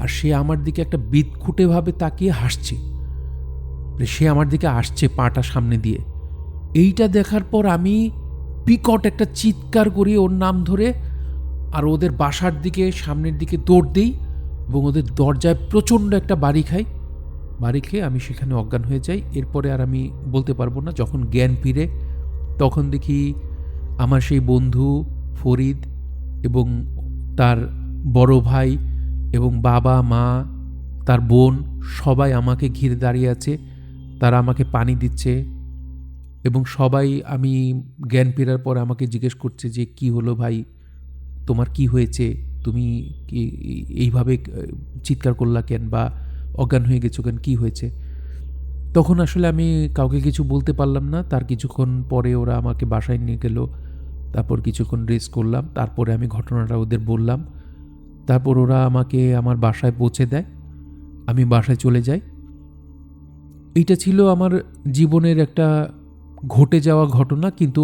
আর সে আমার দিকে একটা বিদঘুটেভাবে তাকিয়ে হাসছে। সে আমার দিকে আসছে পাটা সামনে দিয়ে। এইটা দেখার পর আমি বিকট একটা চিৎকার করি ওর নাম ধরে, আর ওদের বাসার দিকে সামনের দিকে দৌড় দিই এবং ওদের দরজায় প্রচণ্ড একটা বাড়ি খাই। বাড়ি খেয়ে আমি সেখানে অজ্ঞান হয়ে যাই। এরপরে আর আমি বলতে পারবো না। যখন জ্ঞান ফিরে, তখন দেখি আমার সেই বন্ধু ফরিদ এবং তার বড় ভাই এবং বাবা মা, তার বোন, সবাই আমাকে ঘিরে দাঁড়িয়ে আছে। তারা আমাকে পানি দিচ্ছে এবং সবাই, আমি জ্ঞান ফেরার পর আমাকে জিজ্ঞেস করছে যে কি হলো ভাই, তোমার কি হয়েছে, তুমি কি এইভাবে চিৎকার করলা কেন, বা অজ্ঞান হয়ে গেছো কেন, কি হয়েছে? তখন আসলে আমি কাউকে কিছু বলতে পারলাম না। তার কিছুক্ষণ পরে ওরা আমাকে বাসায় নিয়ে গেল। তারপর কিছুক্ষণ রেস্ট করলাম, তারপরে আমি ঘটনাটা ওদের বললাম। তারপর ওরা আমাকে আমার বাসায় পৌঁছে দেয়, আমি বাসায় চলে যাই। এইটা ছিল আমার জীবনের একটা ঘটে যাওয়া ঘটনা, কিন্তু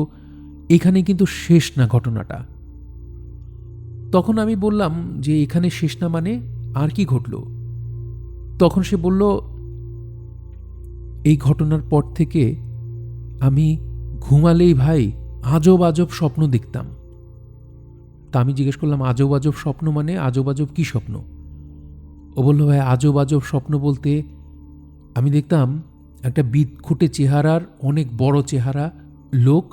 এখানে কিন্তু শেষ না ঘটনাটা। তখন আমি বললাম যে এখানে শেষ না মানে আর কি ঘটলো? তখন সে বলল, এই ঘটনার পর থেকে আমি ঘুমালেই ভাই আজব আজব স্বপ্ন দেখতাম। তা আমি জিজ্ঞেস করলাম, আজব আজব স্বপ্ন মানে আজব আজব কী স্বপ্ন? ও বলল, ভাই আজব আজব স্বপ্ন বলতে আমি দেখতাম একটা বিদঘুটে চেহারার, অনেক বড় চেহারা লোক,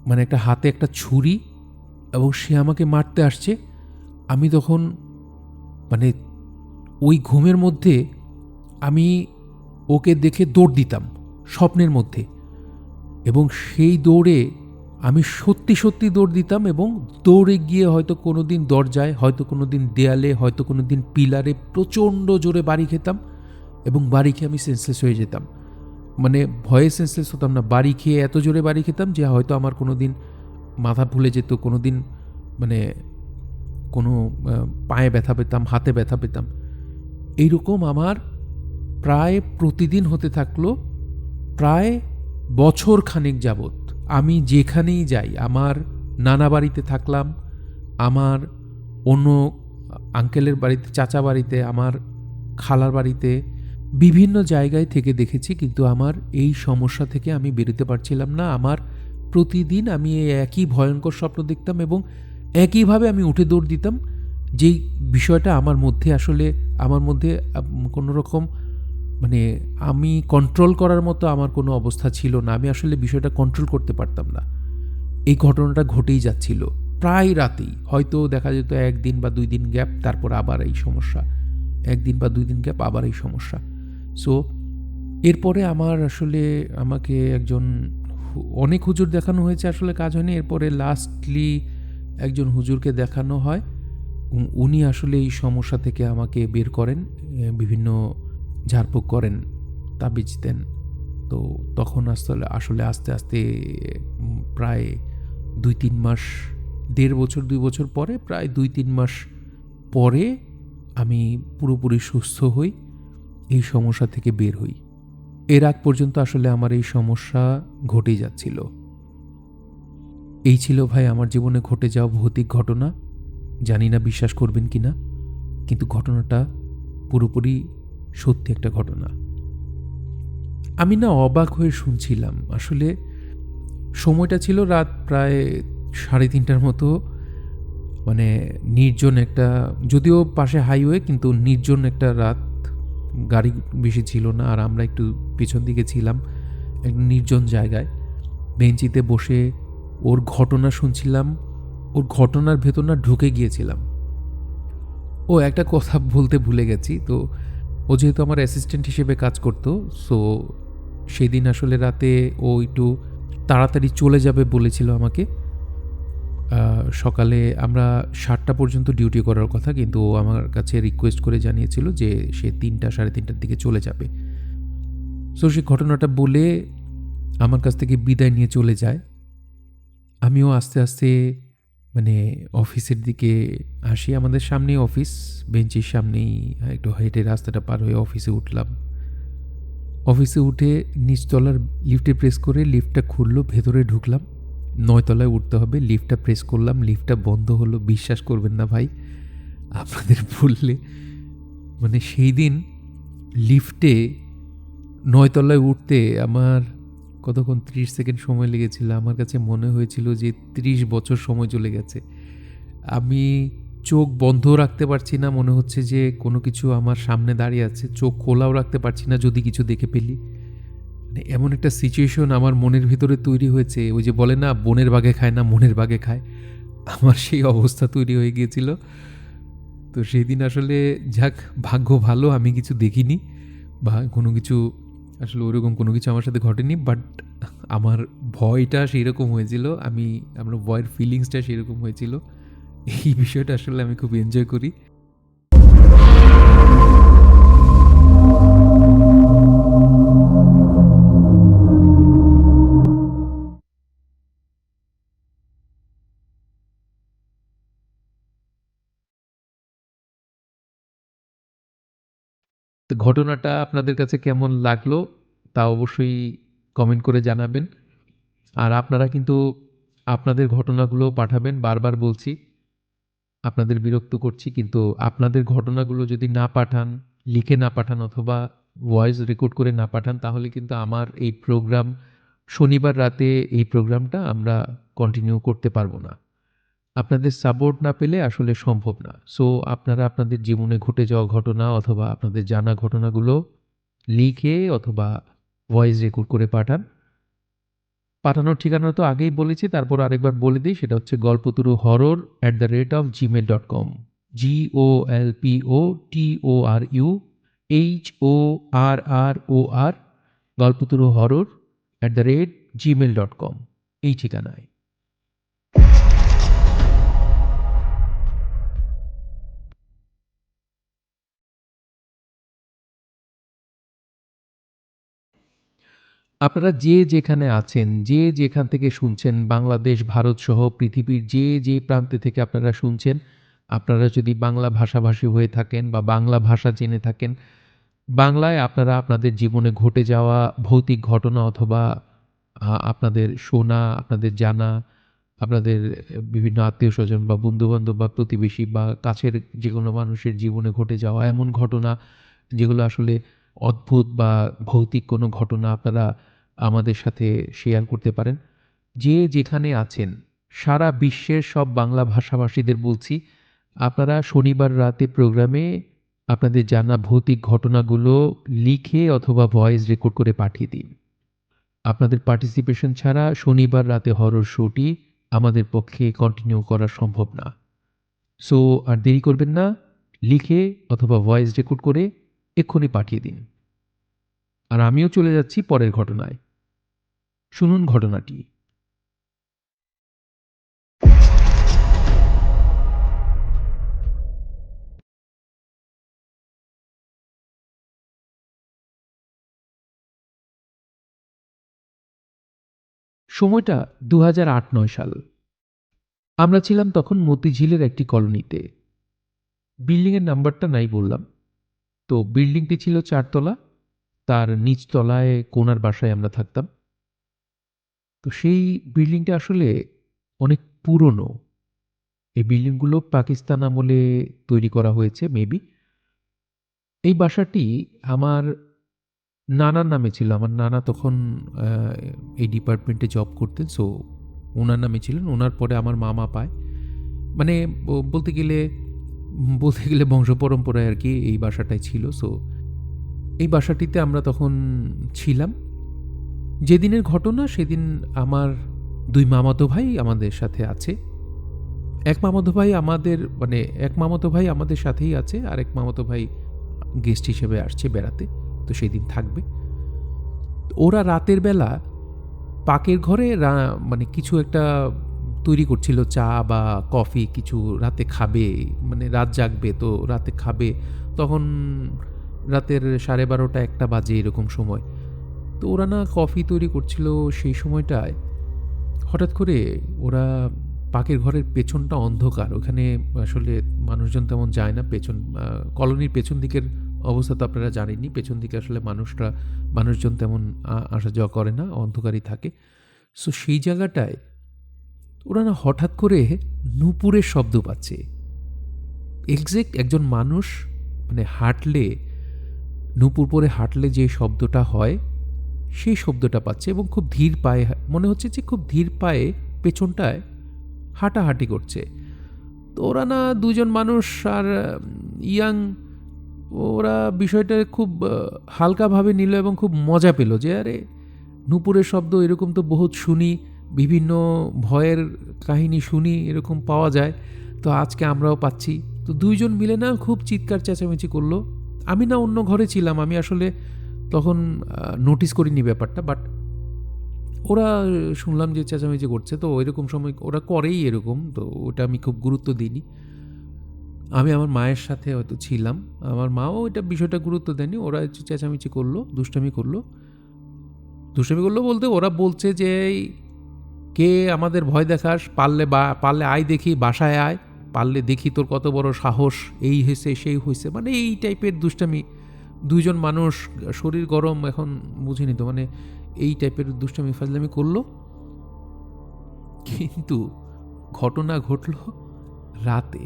মানে একটা হাতে একটা ছুরি, এবং সে আমাকে মারতে আসছে। আমি তখন মানে ওই ঘুমের মধ্যে আমি ওকে দেখে দৌড় দিতাম স্বপ্নের মধ্যে, এবং সেই দৌড়ে আমি সত্যি সত্যি দৌড় দিতাম, এবং দৌড়ে গিয়ে হয়তো কোনো দিন দরজায়, হয়তো কোনো দিন দেয়ালে, হয়তো কোনো দিন পিলারে প্রচণ্ড জোরে বাড়ি খেতাম, এবং বাড়ি খেয়ে আমি সেন্সলেস হয়ে যেতাম। মানে ভয়ে সেন্সলেস হতাম না, বাড়ি খেয়ে এত জোরে বাড়ি খেতাম যে হয়তো আমার কোনো দিন মাথা ভুলে যেত, কোনো দিন মানে কোনো পায়ে ব্যথা পেতাম, হাতে ব্যথা পেতাম। এইরকম আমার প্রায় প্রতিদিন হতে থাকলো, প্রায় বছর খানেক যাবৎ। আমি যেখানেই যাই, আমার নানা বাড়িতে থাকলাম, আমার অন্য আঙ্কেলের বাড়িতে, চাচা বাড়িতে, আমার খালার বাড়িতে, বিভিন্ন জায়গায় থেকে দেখেছি, কিন্তু আমার এই সমস্যা থেকে আমি বেরোতে পারছিলাম না। আমার প্রতিদিন আমি একই ভয়ঙ্কর স্বপ্ন দেখতাম, এবং একইভাবে আমি উঠে দৌড় দিতাম। যেই বিষয়টা আমার মধ্যে আসলে, আমার মধ্যে কোনো রকম মানে আমি কন্ট্রোল করার মতো আমার কোনো অবস্থা ছিল না। আমি আসলে বিষয়টা কন্ট্রোল করতে পারতাম না। এই ঘটনাটা ঘটেই যাচ্ছিল প্রায় রাতেই। হয়তো দেখা যেত ১ দিন বা ২ দিন গ্যাপ, তারপর আবার এই সমস্যা। ১ দিন বা ২ দিন গ্যাপ, আবার এই সমস্যা। সো এরপরে আমার আসলে আমাকে একজন অনেক হুজুর দেখানো হয়েছে, আসলে কাজ হয়নি। এরপরে লাস্টলি একজন হুজুরকে দেখানো হয়। উনি আসলে এই সমস্যা থেকে আমাকে বের করেন, বিভিন্ন ঝাড়ফুঁক করেন, তাবিজ দেন। তো তখন আসলে আস্তে আস্তে প্রায় ২-৩ মাস, ১.৫ বছর ২ বছর পরে, প্রায় ২-৩ মাস পরে আমি পুরোপুরি সুস্থ হই, এই সমস্যা থেকে বের হই। এর আগ পর্যন্ত আসলে আমার এই সমস্যা ঘটেই যাচ্ছিল। এই ছিল ভাই আমার জীবনে ঘটে যাওয়া ভৌতিক ঘটনা। জানি না বিশ্বাস করবেন কিনা, কিন্তু ঘটনাটা পুরোপুরি সত্যি একটা ঘটনা। আমি না অবাক হয়ে শুনছিলাম। আসলে সময়টা ছিল রাত প্রায় ৩:৩০টার মতো। মানে নির্জন একটা, যদিও পাশে হাইওয়ে, কিন্তু নির্জন একটা রাত। গাড়ি বেশি ছিল না, আর আমরা একটু পেছন দিকে ছিলাম একটা নির্জন জায়গায়। বেঞ্চিতে বসে ওর ঘটনা শুনছিলাম। ওর ঘটনার ভেতর না ঢুকে গিয়েছিলাম। ও একটা কথা বলতে ভুলে গেছি। তো ও যেহেতু আমার অ্যাসিস্ট্যান্ট হিসেবে কাজ করতো, সো সেদিন আসলে রাতে ও একটু তাড়াতাড়ি চলে যাবে বলেছিল আমাকে। সকালে আমরা ৭টা পর্যন্ত ডিউটি করার কথা, কিন্তু ও আমার কাছে রিকোয়েস্ট করে জানিয়েছিল যে সে ৩টা, ৩:৩০টার দিকে চলে যাবে। সো সে ঘটনাটা বলে আমার কাছ থেকে বিদায় নিয়ে চলে যায়। আমিও আস্তে আস্তে মানে অফিসের দিকে আসি। আমাদের সামনেই অফিস, বেঞ্চের সামনেই একটু হেঁটে রাস্তাটা পার হয়ে অফিসে উঠলাম। অফিসে উঠে নিচতলার লিফটে প্রেস করে লিফটটা খুললো, ভেতরে ঢুকলাম। ৯ তলায় উঠতে হবে, লিফটটা প্রেস করলাম, লিফটটা বন্ধ হলো। বিশ্বাস করবেন না ভাই, আপনাদের বললে মানে সেই দিন লিফটে ৯ তলায় উঠতে আমার কতক্ষণ ৩০ সেকেন্ড সময় লেগেছিল। আমার কাছে মনে হয়েছিল যে ৩০ বছর সময় চলে গেছে। আমি চোখ বন্ধ রাখতে পারছি না, মনে হচ্ছে যে কোনো কিছু আমার সামনে দাঁড়িয়ে আছে। চোখ খোলাও রাখতে পারছি না যদি কিছু দেখে ফেলি। মানে এমন একটা সিচুয়েশন আমার মনের ভিতরে তৈরি হয়েছে, ওই যে বলে না বনের বাঘে খায় না মনের বাঘে খায়, আমার সেই অবস্থা তৈরি হয়ে গিয়েছিল। তো সেই দিন আসলে যাক, ভাগ্য ভালো আমি কিছু দেখিনি বা কোনো কিছু, আসলে ওইরকম কোনো কিছু আমার সাথে ঘটেনি। বাট আমার ভয়টা সেই রকম হয়েছিল, আমার ভয়ের ফিলিংসটা সেই রকম হয়েছিল। এই বিষয়টা আসলে আমি খুব এনজয় করি। তো ঘটনাটা আপনাদের কাছে কেমন লাগলো তা অবশ্যই কমেন্ট করে জানাবেন। আর আপনারা কিন্তু আপনাদের ঘটনাগুলো পাঠাবেন। বারবার বলছি, আপনাদের বিরক্ত করছি, কিন্তু আপনাদের ঘটনাগুলো যদি না পাঠান, লিখে না পাঠান অথবা ভয়েস রেকর্ড করে না পাঠান, তাহলে কিন্তু আমার এই প্রোগ্রাম, শনিবার রাতে এই প্রোগ্রামটা আমরা কন্টিনিউ করতে পারবো না। আপনাদের সাপোর্ট না পেলে আসলে সম্ভব না। সো আপনারা আপনাদের জীবনে ঘটে যাওয়া ঘটনা অথবা আপনাদের জানা ঘটনাগুলো লিখে অথবা ভয়েস রেকর্ড করে পাঠান। পাঠানোর ঠিকানা তো আগেই বলেছি, তারপর আরেকবার বলে দিই। সেটা হচ্ছে golpoturu@gmail.com, GOLPOTORUHORROR, golpoturuhorror@gmail.com, এই ঠিকানায়। আপনারা যে যেখানে আছেন, যে যেখান থেকে শুনছেন, বাংলাদেশ, ভারত সহ পৃথিবীর যে যে প্রান্তে থেকে আপনারা শুনছেন, আপনারা যদি বাংলা ভাষাভাষী হয়ে থাকেন বা বাংলা ভাষা জেনে থাকেন, বাংলায় আপনারা আপনাদের জীবনে ঘটে যাওয়া ভৌতিক ঘটনা অথবা আপনাদের শোনা, আপনাদের জানা, আপনাদের বিভিন্ন আত্মীয়স্বজন বা বন্ধু-বান্ধব বা প্রতিবেশী বা কাছের যেকোনো মানুষের জীবনে ঘটে যাওয়া এমন ঘটনা যেগুলো আসলে অদ্ভুত বা ভৌতিক কোনো ঘটনা, আপনারা আমাদের সাথে শেয়ার করতে পারেন। যে যেখানে আছেন, সারা বিশ্বের সব বাংলা ভাষাভাষীদের বলছি, আপনারা শনিবার রাতে প্রোগ্রামে আপনাদের জানা ভৌতিক ঘটনাগুলো লিখে অথবা ভয়েস রেকর্ড করে পাঠিয়ে দিন। আপনাদের পার্টিসিপেশন ছাড়া শনিবার রাতে হরর শোটি আমাদের পক্ষে কন্টিনিউ করা সম্ভব না। সো আর দেরি করবেন না, লিখে অথবা ভয়েস রেকর্ড করে এক্ষুনি পাঠিয়ে দিন। আর আমিও চলে যাচ্ছি পরের ঘটনায়। শুনুন ঘটনাটি। সময়টা 2008-9 সাল। আমরা ছিলাম তখন মতিঝিলের একটি কলোনিতে। বিল্ডিংয়ের নাম্বারটা নাই বললাম। তো বিল্ডিংটি ছিল 4 তলা। তার নিচতলায় কোণার বাসায় আমরা থাকতাম। তো সেই বিল্ডিংটা আসলে অনেক পুরনো। এই বিল্ডিংগুলো পাকিস্তান আমলে তৈরি করা হয়েছে মেবি। এই বাসাটি আমার নানার নামে ছিল। আমার নানা তখন আ এই ডিপার্টমেন্টে জব করতেন। সো উনার নামে ছিলেন। উনার পরে আমার মামা পায়। মানে বলতে গেলে বংশ পরম্পরায় আরকি এই বাসাটাই ছিল। সো এই বাসাটিতে আমরা তখন ছিলাম। যেদিনের ঘটনা সেদিন আমার ২ মামাতো ভাই আমাদের সাথে আছে। এক মামাতো ভাই আমাদের সাথেই আছে। আরেক মামাতো ভাই গেস্ট হিসেবে আসছে বেড়াতে। তো সেদিন থাকবে। ওরা রাতের বেলা পাকের ঘরে মানে কিছু একটা তৈরি করছিল, চা বা কফি কিছু রাতে খাবে। মানে রাত জাগবে তো রাতে খাবে। তখন রাতের 12:30-1টা বাজে এরকম সময়। তো ওরা না কফি তৈরি করছিল সেই সময়টায় হঠাৎ করে ওরা পাকের ঘরের পেছনটা অন্ধকার। ওখানে আসলে মানুষজন তেমন যায় না। কলোনির পেছন দিকের অবস্থা তো আপনারা জানেনই। পেছন দিকে আসলে মানুষজন তেমন আসা যাওয়া করে না, অন্ধকারই থাকে। সো সেই জায়গাটায় ওরা না হঠাৎ করে নূপুরের শব্দ পাচ্ছে। এক্সাক্ট একজন মানুষ মানে নূপুর পরে হাঁটলে যে শব্দটা হয় সেই শব্দটা পাচ্ছে এবং খুব ধীর পায়ে মনে হচ্ছে যে খুব ধীর পায়ে পেছনটায় হাঁটাহাঁটি করছে। তো ওরা না ২ জন মানুষ আর ইয়াং, ওরা বিষয়টা খুব হালকাভাবে নিল এবং খুব মজা পেল যে আরে নূপুরের শব্দ এরকম তো বহুত শুনি, বিভিন্ন ভয়ের কাহিনী শুনি, এরকম পাওয়া যায়। তো আজকে আমরাও পাচ্ছি। তো ২ জন মিলে না খুব চিৎকার চেঁচামেচি করলো। আমি না অন্য ঘরে ছিলাম। আমি আসলে তখন নোটিস করিনি ব্যাপারটা। বাট ওরা শুনলাম যে চেঁচামেচি করছে। তো ওইরকম সময় ওরা করেই এরকম। তো ওটা আমি খুব গুরুত্ব দিইনি। আমি আমার মায়ের সাথে হয়তো ছিলাম। আমার মাও এটা বিষয়টা গুরুত্ব দেয়নি। ওরা একটু চেঁচামেচি করলো, দুষ্টামি করলো। দুষ্টামি করলো বলতে ওরা বলছে যে, "কে আমাদের ভয় দেখাস? পারলে আয় দেখি, বাসায় আয়। পারলে দেখি তোর কত বড় সাহস। এই হইছে, সেই হইছে।" মানে এই টাইপের দুষ্টামি। ২ জন মানুষ, শরীর গরম, এখন বুঝিনি তো, মানে এই টাইপের দুষ্টামি ফাজলামি করলো। কিন্তু ঘটনা ঘটলো রাতে।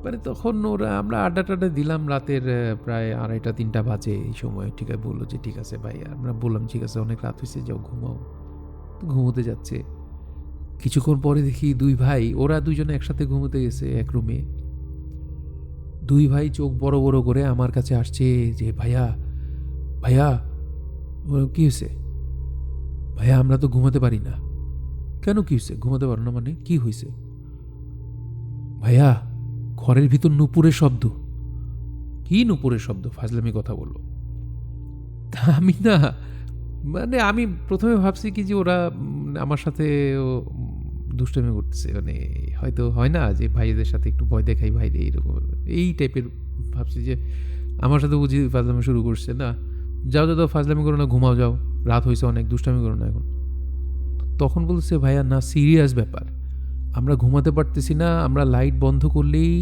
মানে তখন আমরা আড্ডা-টাড্ডা দিলাম রাতের প্রায় ২:৩০-৩টা বাজে এই সময়। ঠিক আছে, বলল যে, "ঠিক আছে ভাই।" আমরা বললাম, "ঠিক আছে, অনেক রাত হইছে, যাও ঘুমাও।" তো ঘুমোতে যাচ্ছে। কিছুক্ষণ পরে দেখি ২ ভাই, ওরা ২ জনে একসাথে ঘুমোতে গেছে এক রুমে। ২ ভাই চোখ বড়, বড় করে আমার কাছে আসছে যে, "ভাইয়া, ভাইয়া।" "কি হইছে?" "ভাইয়া আমরা তো ঘুমাতে পারি না।" "কেন, কি হইছে? ঘুমাতে পারো না মানে? কি হইছে?" "ভাইয়া, ঘরের ভিতর নূপুরের শব্দ।" "কি নূপুরের শব্দ? ফাজলামি কথা বললো।" তা আমি না, মানে আমি ১ম এ ভাবছি কি যে ওরা আমার সাথে দুষ্টামি করতেছে। মানে হয়তো হয় না যে ভাইদের সাথে একটু ভয় দেখাই ভাইরে, এরকম এই টাইপের ভাবছি যে আমার সাথে বুঝি ফাজলামি শুরু করছে। না, যাও, যাও, যাও, ফাজলামি করো না, ঘুমাও যাও। রাত হইছে অনেক, দুষ্টামি করো না এখন। তখন বলছে, "ভাইয়া না, সিরিয়াস ব্যাপার। আমরা ঘুমাতে পারতেছি না। আমরা লাইট বন্ধ করলেই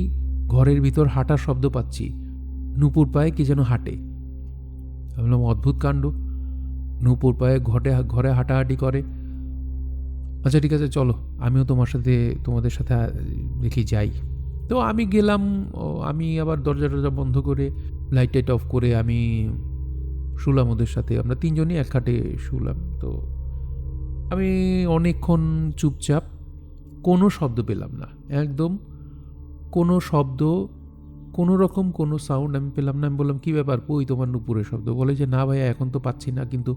ঘরের ভিতর হাঁটার শব্দ পাচ্ছি। নূপুর পায়ে কি যেন হাঁটে।" আমি বললাম, "অদ্ভুত কাণ্ড। নূপুর পায়ে ঘরে হাঁটাহাঁটি করে। আচ্ছা ঠিক আছে, চলো, আমিও তোমাদের সাথে দেখি যাই।" তো আমি গেলাম। আমি আবার দরজা-টরজা বন্ধ করে লাইট-টাইট অফ করে আমি শুলাম ওদের সাথে। আমরা ৩ জনই এক খাটে শুলাম। তো আমি অনেকক্ষণ চুপচাপ, কোনো শব্দ পেলাম না। একদম কোনো শব্দ, কোনো রকম কোনো সাউন্ড আমি পেলাম না। আমি বললাম, "কী ব্যাপার? কই তোমার নূপুরের শব্দ?" বলে যে, "না ভাইয়া, এখন তো পাচ্ছি না, কিন্তু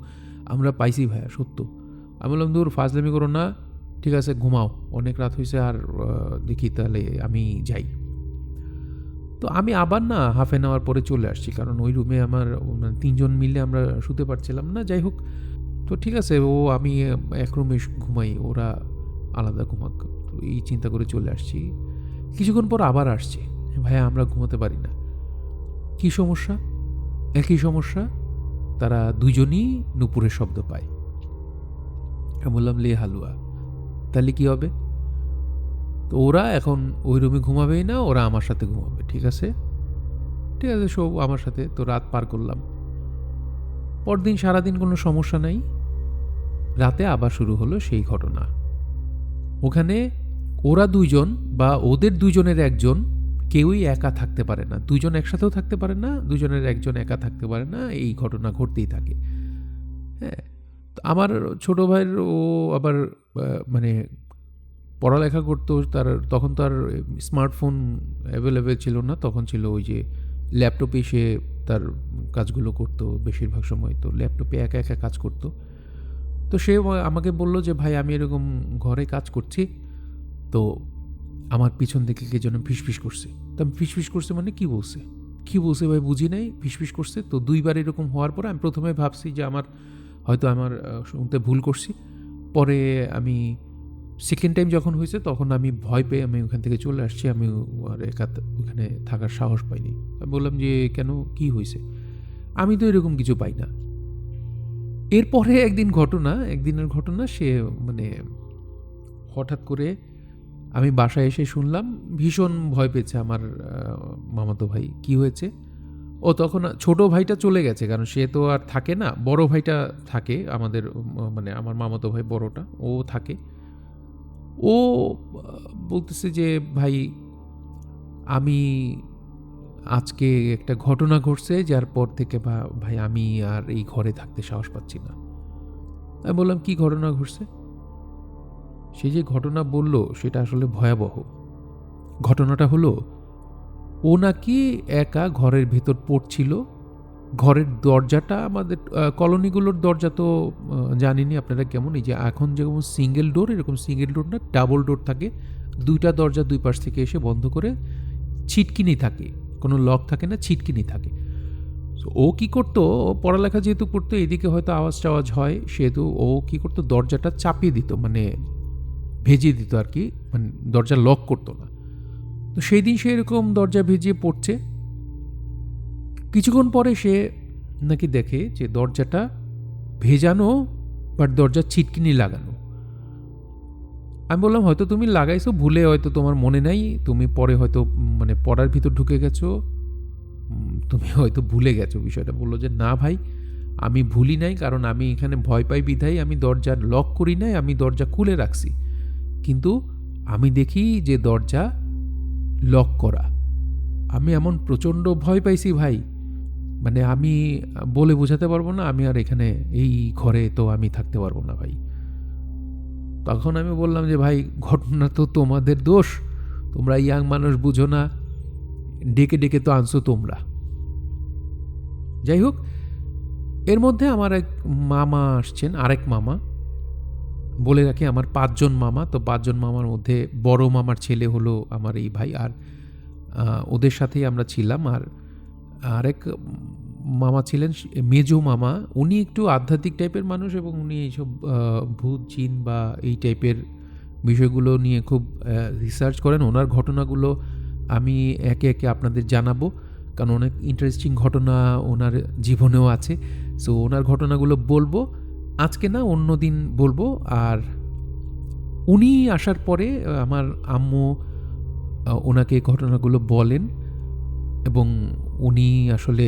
আমরা পাইছি ভাইয়া, সত্য।" আমি বললাম, "দূর ফাজলামি করো না। ঠিক আছে ঘুমাও, অনেক রাত হয়েছে, আর দেখি তাহলে আমি যাই। তো আমি আবার না হাফ অ্যান আওয়ার পরে চলে আসছি, কারণ ওই রুমে আমার 3 জন মিলে আমরা শুতে পারছিলাম না। যাই হোক, তো ঠিক আছে, আমি এক রুমে ঘুমাই, ওরা আলাদা ঘুমাক, তো এই চিন্তা করে চলে আসছি। কিছুক্ষণ পর আবার আসছে, ভাইয়া আমরা ঘুমোতে পারি না। কী সমস্যা? একই সমস্যা, তারা দুজনই নুপুরের শব্দ পায়। আমি বললাম লে হালুয়া, তাহলে কি হবে? তো ওরা এখন ওই রুমে ঘুমাবেই না, ওরা আমার সাথে ঘুমাবে। ঠিক আছে, ঠিক আছে, সব আমার সাথে। তো রাত পার করলাম। পরদিন সারাদিন কোনো সমস্যা নাই, রাতে আবার শুরু হলো সেই ঘটনা। ওখানে ওরা দুইজন বা ওদের দুইজনের একজন কেউই একা থাকতে পারে না, দুইজন একসাথেও থাকতে পারে না, দুজনের একজন একা থাকতে পারে না, এই ঘটনা ঘটতেই থাকে। হ্যাঁ, আমার ছোট ভাইয়ের ও আবার মানে পড়ালেখা করতো, তার তখন তো আর স্মার্টফোন অ্যাভেলেবেল ছিল না, তখন ছিল ওই যে ল্যাপটপে সে তার কাজগুলো করতো বেশিরভাগ সময়, তো ল্যাপটপে একা একা কাজ করতো। তো সে আমাকে বলল যে ভাই আমি এরকম ঘরে কাজ করছি, তো আমার পিছন থেকে কে যেন ফিসফিস করছে। তো আমি ফিসফিস করছে মানে কি বলছে, কি বলছে ভাই বুঝি নাই, ফিসফিস করছে। তো দুইবার এরকম হওয়ার পরে আমি প্রথমে ভাবছি যে হয়তো আমার শুনতে ভুল করছি। পরে আমি সেকেন্ড টাইম যখন হয়েছে তখন আমি ভয় পেয়ে আমি ওখান থেকে চলে আসছি, আমি আর ওখানে থাকার সাহস পাইনি। আমি বললাম যে কেন, কি হয়েছে? আমি তো এরকম কিছু পাই না। এরপরে একদিনের ঘটনা, সে মানে হঠাৎ করে আমি বাসায় এসে শুনলাম ভীষণ ভয় পেয়েছে আমার মামাতো ভাই। কি হয়েছে? ও তখন ছোট ভাইটা চলে গেছে, কারণ সে তো আর থাকে না, বড় ভাইটা থাকে আমাদের, মানে আমার মামাতো ভাই বড়টা, ও থাকে। ও বলতেছে যে ভাই আমি আজকে একটা ঘটনা ঘটছে, যার পর থেকে ভাই আমি আর এই ঘরে থাকতে সাহস পাচ্ছি না। আমি বললাম কি ঘটনা ঘটছে? সে যে ঘটনা বলল সেটা আসলে ভয়াবহ। ঘটনাটা হলো, ও নাকি একা ঘরের ভেতর পড়ছিল, ঘরের দরজাটা আমাদের কলোনিগুলোর দরজা তো জানিনি আপনারা কেমন, এই যে এখন যেরকম সিঙ্গেল ডোর, এরকম সিঙ্গেল ডোর না, ডাবল ডোর থাকে, দুইটা দরজা দুই পাশ থেকে এসে বন্ধ করে, ছিটকিনি থাকে, কোনো লক থাকে না, ছিটকিনি থাকে। ও কি করতো, পড়ালেখা যেহেতু করতো, এদিকে হয়তো আওয়াজ টাওয়াজ হয়, সেহেতু ও কি করতো, দরজাটা চাপিয়ে দিত, মানে ভেজিয়ে দিত আর কি, মানে দরজা লক করতো না। তো সেই দিন সে এরকম দরজা ভেজিয়ে পড়ছে। কিছুক্ষণ পরে সে নাকি দেখে যে দরজাটা ভেজানো, বাট দরজার ছিটকিনি লাগানো। আমি বললাম হয়তো তুমি লাগাইছো ভুলে, হয়তো তোমার মনে নাই, তুমি পরে হয়তো মানে পড়ার ভিতর ঢুকে গেছো, তুমি হয়তো ভুলে গেছো বিষয়টা। বললো যে না ভাই, আমি ভুলি নাই, কারণ আমি এখানে ভয় পাই বিধাই আমি দরজা লক করি নাই, আমি দরজা খুলে রাখছি, কিন্তু আমি দেখি যে দরজা লক করা। আমি এমন প্রচণ্ড ভয় পাইছি ভাই, মানে আমি বলে বোঝাতে পারবো না, আমি আর এখানে এই ঘরে তো আমি থাকতে পারবো না ভাই। তখন আমি বললাম যে ভাই ঘটনা তো তোমাদের দোষ, তোমরা ইয়াং মানুষ বুঝো না, ডেকে ডেকে তো আনছো তোমরা। যাই হোক, এর মধ্যে আমার এক মামা আসছেন, আরেক মামা। বলে রাখি আমার 5 জন মামা, তো 5 জন মামার মধ্যে বড় মামার ছেলে হলো আমার এই ভাই, আর ওদের সাথেই আমরা ছিলাম। আর আরেক মামা ছিলেন মেজো মামা, উনি একটু আধ্যাত্মিক টাইপের মানুষ, এবং উনি এইসব ভূত জিন বা এই টাইপের বিষয়গুলো নিয়ে খুব রিসার্চ করেন। ওনার ঘটনাগুলো আমি একে একে আপনাদের জানাবো, কারণ অনেক ইন্টারেস্টিং ঘটনা ওনার জীবনেও আছে। সো ওনার ঘটনাগুলো বলবো আজকে না, অন্য দিন বলবো। আর উনি আসার পরে আমার আম্মু ওনাকে ঘটনাগুলো বলেন, এবং উনি আসলে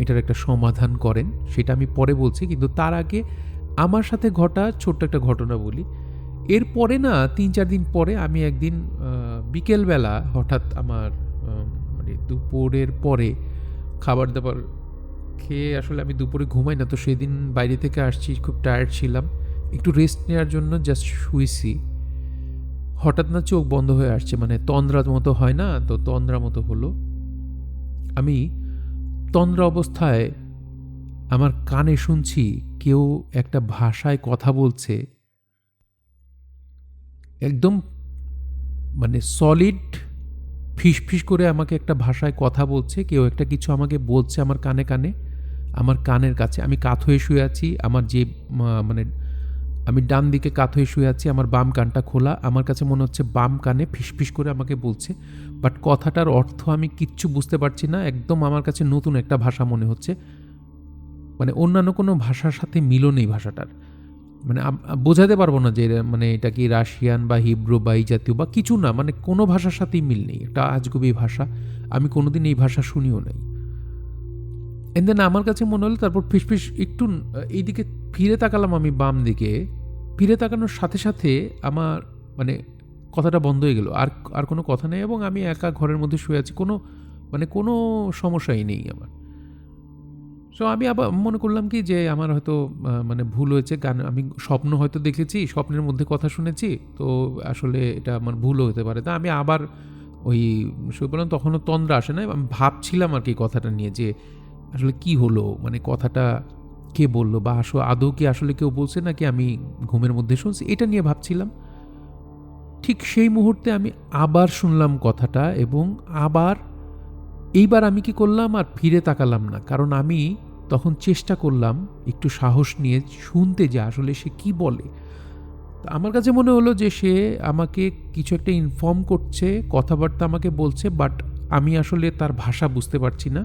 এটার একটা সমাধান করেন, সেটা আমি পরে বলছি। কিন্তু তার আগে আমার সাথে ঘটা ছোট্ট একটা ঘটনা বলি। এরপরে না 3-4 দিন পরে আমি একদিন বিকেলবেলা হঠাৎ আমার মানে দুপুরের পরে খাবার দাবার খেয়ে, আসলে আমি দুপুরে ঘুমাই না, তো সেদিন বাইরে থেকে আসছি, খুব টায়ার্ড ছিলাম, একটু রেস্ট নেওয়ার জন্য জাস্ট শুয়েছি। হঠাৎ না চোখ বন্ধ হয়ে আসছে, মানে তন্দ্রার মতো হয় না, তো তন্দ্রা মতো হলো। আমি তন্দ্রা অবস্থায় আমার কানে শুনছি কেউ একটা ভাষায় কথা বলছে, একদম মানে সলিড ফিস করে আমাকে একটা ভাষায় কথা বলছে, কেউ একটা কিছু আমাকে বলছে আমার কানে কানে, আমার কানের কাছে। আমি কাত হয়ে শুয়ে আছি, আমার যে মানে আমি ডান দিকে কাত হয়ে শুয়ে আছি, আমার বাম কানটা খোলা, আমার কাছে মনে হচ্ছে বাম কানে ফিস করে আমাকে বলছে, বাট কথাটার অর্থ আমি কিচ্ছু বুঝতে পারছি না। একদম আমার কাছে নতুন একটা ভাষা মনে হচ্ছে, মানে অন্যান্য কোনো ভাষার সাথে মিলও নেই ভাষাটার। মানে বোঝাতে পারবো না যে মানে এটা কি রাশিয়ান বা হিব্রু বা এই জাতীয় বা কিছু না, মানে কোনো ভাষার সাথেই মিল নেই। এটা আজগুবি ভাষা, আমি কোনোদিন এই ভাষা শুনিও নাই। এন্ড দেন আমার কাছে মনে হলো, তারপর ফিসফিস একটু এইদিকে ফিরে তাকালাম, আমি বাম দিকে ফিরে তাকানোর সাথে সাথে আমার মানে কথাটা বন্ধ হয়ে গেল, আর আর কোনো কথা নেই, এবং আমি একা ঘরের মধ্যে শুয়ে আছি, কোনো মানে কোনো সমস্যাই নেই আমার। সো আমি আবার মনে করলাম কি যে আমার হয়তো মানে ভুল হয়েছে, গান আমি স্বপ্ন হয়তো দেখেছি, স্বপ্নের মধ্যে কথা শুনেছি, তো আসলে এটা আমার ভুলও হতে পারে। তা আমি আবার ওই শুয়ে পড়লাম, তখনও তন্দ্রা আসে না, আমি ভাবছিলাম আর কি কথাটা নিয়ে যে আসলে কি হলো, মানে কথাটা কে বললো, বা আদৌ কি আসলে কেউ বলছে নাকি আমি ঘুমের মধ্যে শুনছি, এটা নিয়ে ভাবছিলাম। ঠিক সেই মুহূর্তে আমি আবার শুনলাম কথাটা, এবং আবার এইবার আমি কি করলাম, আর ফিরে তাকালাম না, কারণ আমি তখন চেষ্টা করলাম একটু সাহস নিয়ে শুনতে যে আসলে সে কি বলে। আমার কাছে মনে হলো যে সে আমাকে কিছু একটা ইনফর্ম করছে, কথাবার্তা আমাকে বলছে, বাট আমি আসলে তার ভাষা বুঝতে পারছি না।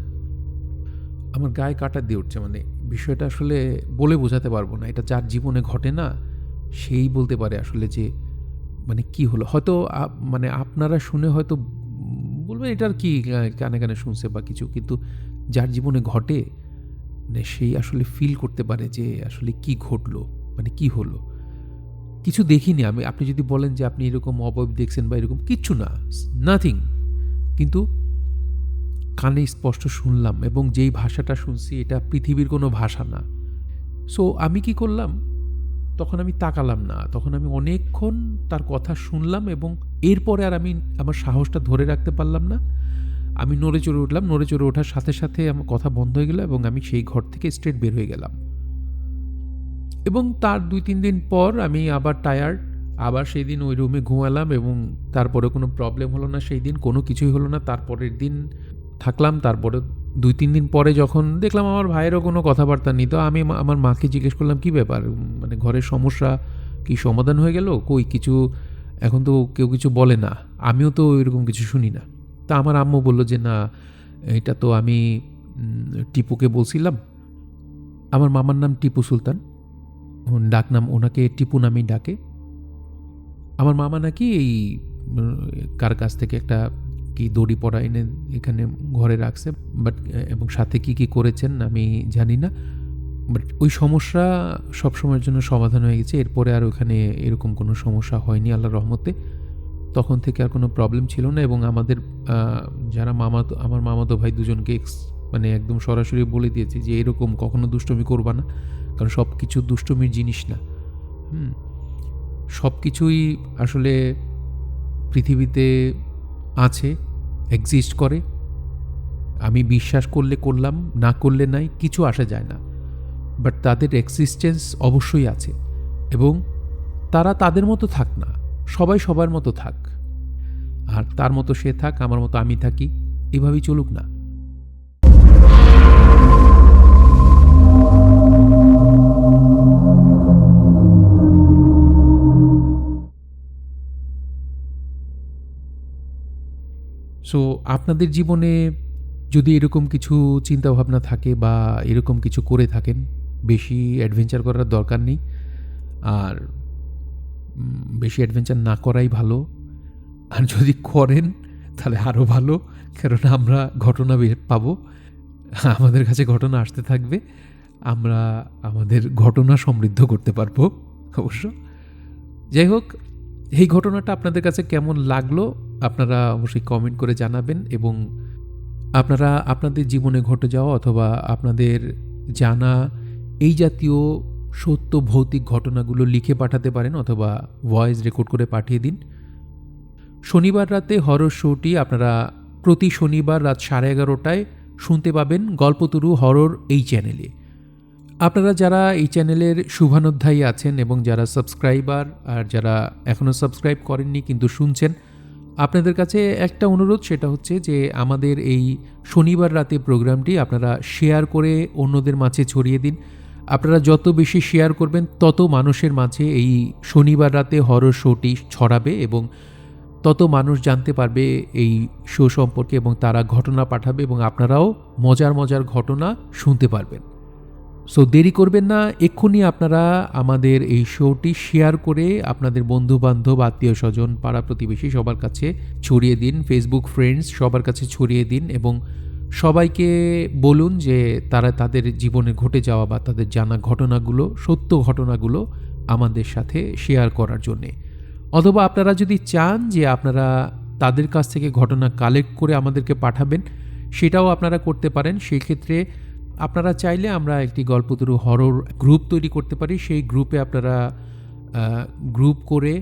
আমার গায়ে কাঁটা দিয়ে উঠছে, মানে বিষয়টা আসলে বলে বোঝাতে পারবো না। এটা যার জীবনে ঘটে না, সেই বলতে পারে আসলে যে মানে কি হলো। হয়তো মানে আপনারা শুনে হয়তো বলবেন এটার কি, কানে কানে শুনছে বা কিছু, কিন্তু যার জীবনে ঘটে মানে সেই আসলে ফিল করতে পারে যে আসলে কি ঘটলো, মানে কি হলো। কিছু দেখিনি আমি, আপনি যদি বলেন যে আপনি এরকম অবয়ব দেখছেন বা এরকম কিচ্ছু না, নাথিং, কিন্তু কানে স্পষ্ট শুনলাম, এবং যেই ভাষাটা শুনছি এটা পৃথিবীর কোনো ভাষা না। সো আমি কি করলাম, তখন আমি তাকালাম না, তখন আমি অনেকক্ষণ তার কথা শুনলাম, এবং এরপরে আর আমি আমার সাহসটা ধরে রাখতে পারলাম না। আমি নড়ে চড়ে উঠলাম, নড়ে চড়ে ওঠার সাথে সাথে আমার কথা বন্ধ হয়ে গেল, এবং আমি সেই ঘর থেকে স্ট্রেট বের হয়ে গেলাম। এবং তার 2-3 দিন পর আমি আবার টায়ার্ড, আবার সেই দিন ওই রুমে ঘুমালাম, এবং তারপরে কোনো প্রবলেম হলো না, সেই দিন কোনো কিছুই হলো না। তারপরের দিন থাকলাম, তারপরে 2-3 দিন পরে যখন দেখলাম আমার ভাইয়েরও কোনো কথাবার্তা নেই, তো আমি আমার মাকে জিজ্ঞেস করলাম কি ব্যাপার, মানে ঘরের সমস্যা কি সমাধান হয়ে গেল, কই কিছু, এখন তো কেউ কিছু বলে না, আমিও তো এরকম কিছু শুনি না। তা আমার আম্মু বলল যে না, এটা তো আমি টিপুকে বলছিলাম। আমার মামার নাম টিপু সুলতান, ডাক নাম, ওনাকে টিপু নামেই ডাকে। আমার মামা নাকি এই কার কাছ থেকে একটা কি দড়ি পড়া এনে এখানে ঘরে রাখছে, বাট এবং সাথে কি কি করেছেন আমি জানি না, বাট ওই সমস্যা সবসময়ের জন্য সমাধান হয়ে গেছে। এরপরে আর ওখানে এরকম কোনো সমস্যা হয়নি আল্লাহর রহমতে। তখন থেকে আর কোনো প্রবলেম ছিল না, এবং আমাদের যারা আমার মামাতো ভাই দুজনকে মানে একদম সরাসরি বলে দিয়েছি যে এরকম কখনো দুষ্টুমি করবা না, কারণ সব কিছু দুষ্টুমির জিনিস না। সব কিছুই আসলে পৃথিবীতে আছে, এক্সিস্ট করে। আমি বিশ্বাস করলে করলাম, না করলে নাই, কিছু আসা যায় না, বাট তাদের এক্সিস্টেন্স অবশ্যই আছে, এবং তারা তাদের মতো থাক না, সবাই সবার মতো থাক, আর তার মতো সে থাক, আমার মতো আমি থাকি, এভাবেই চলুক না। সো আপনাদের জীবনে যদি এরকম কিছু চিন্তাভাবনা থাকে বা এরকম কিছু করে থাকেন, বেশি অ্যাডভেঞ্চার করার দরকার নেই, আর বেশি অ্যাডভেঞ্চার না করাই ভালো। আর যদি করেন তাহলে আরও ভালো, কারণ আমরা ঘটনা পাবো, আমাদের কাছে ঘটনা আসতে থাকবে, আমরা আমাদের ঘটনা সমৃদ্ধ করতে পারবো অবশ্য। যাই হোক, এই ঘটনাটা আপনাদের কাছে কেমন লাগলো আপনারা অবশ্যই কমেন্ট করে জানাবেন, এবং আপনারা আপনাদের জীবনে ঘটে যাওয়া অথবা আপনাদের জানা এই জাতীয় সত্য ভৌতিক ঘটনাগুলো লিখে পাঠাতে পারেন, অথবা ভয়েস রেকর্ড করে পাঠিয়ে দিন। শনিবার রাতে হরর শোটি আপনারা প্রতি শনিবার রাত 11:30টায় শুনতে পাবেন গল্পতরু হরর এই চ্যানেলে। আপনারা যারা এই চ্যানেলের শুভানুধ্যায়ী আছেন এবং যারা সাবস্ক্রাইবার আর যারা এখনও সাবস্ক্রাইব করেননি কিন্তু শুনছেন, আপনাদের কাছে একটা অনুরোধ, সেটা হচ্ছে যে আমাদের এই শনিবার রাতে প্রোগ্রামটি আপনারা শেয়ার করে অন্যদের মাঝে ছড়িয়ে দিন। আপনারা যত বেশি শেয়ার করবেন তত মানুষের মাঝে এই শনিবার রাতে হরর শোটি ছড়াবে এবং তত মানুষ জানতে পারবে এই শো সম্পর্কে এবং তারা ঘটনা পাঠাবে এবং আপনারাও মজার মজার ঘটনা শুনতে পারবেন। সো দেরি করবেন না, এক্ষুনি আপনারা আমাদের এই শোটি শেয়ার করে আপনাদের বন্ধুবান্ধব, আত্মীয় স্বজন, পাড়া প্রতিবেশী সবার কাছে ছড়িয়ে দিন, ফেসবুক ফ্রেন্ডস সবার কাছে ছড়িয়ে দিন এবং সবাইকে বলুন যে তারা তাদের জীবনে ঘটে যাওয়া বা তাদের জানা ঘটনাগুলো, সত্য ঘটনাগুলো আমাদের সাথে শেয়ার করার জন্যে। অথবা আপনারা যদি চান যে আপনারা তাদের কাছ থেকে ঘটনা কালেক্ট করে আমাদেরকে পাঠাবেন, সেটাও আপনারা করতে পারেন। সেই ক্ষেত্রে আপনারা চাইলে আমরা একটি গল্পতরু হরর গ্রুপ তৈরি করতে পারি। সেই গ্রুপে আপনারা গ্রুপ করে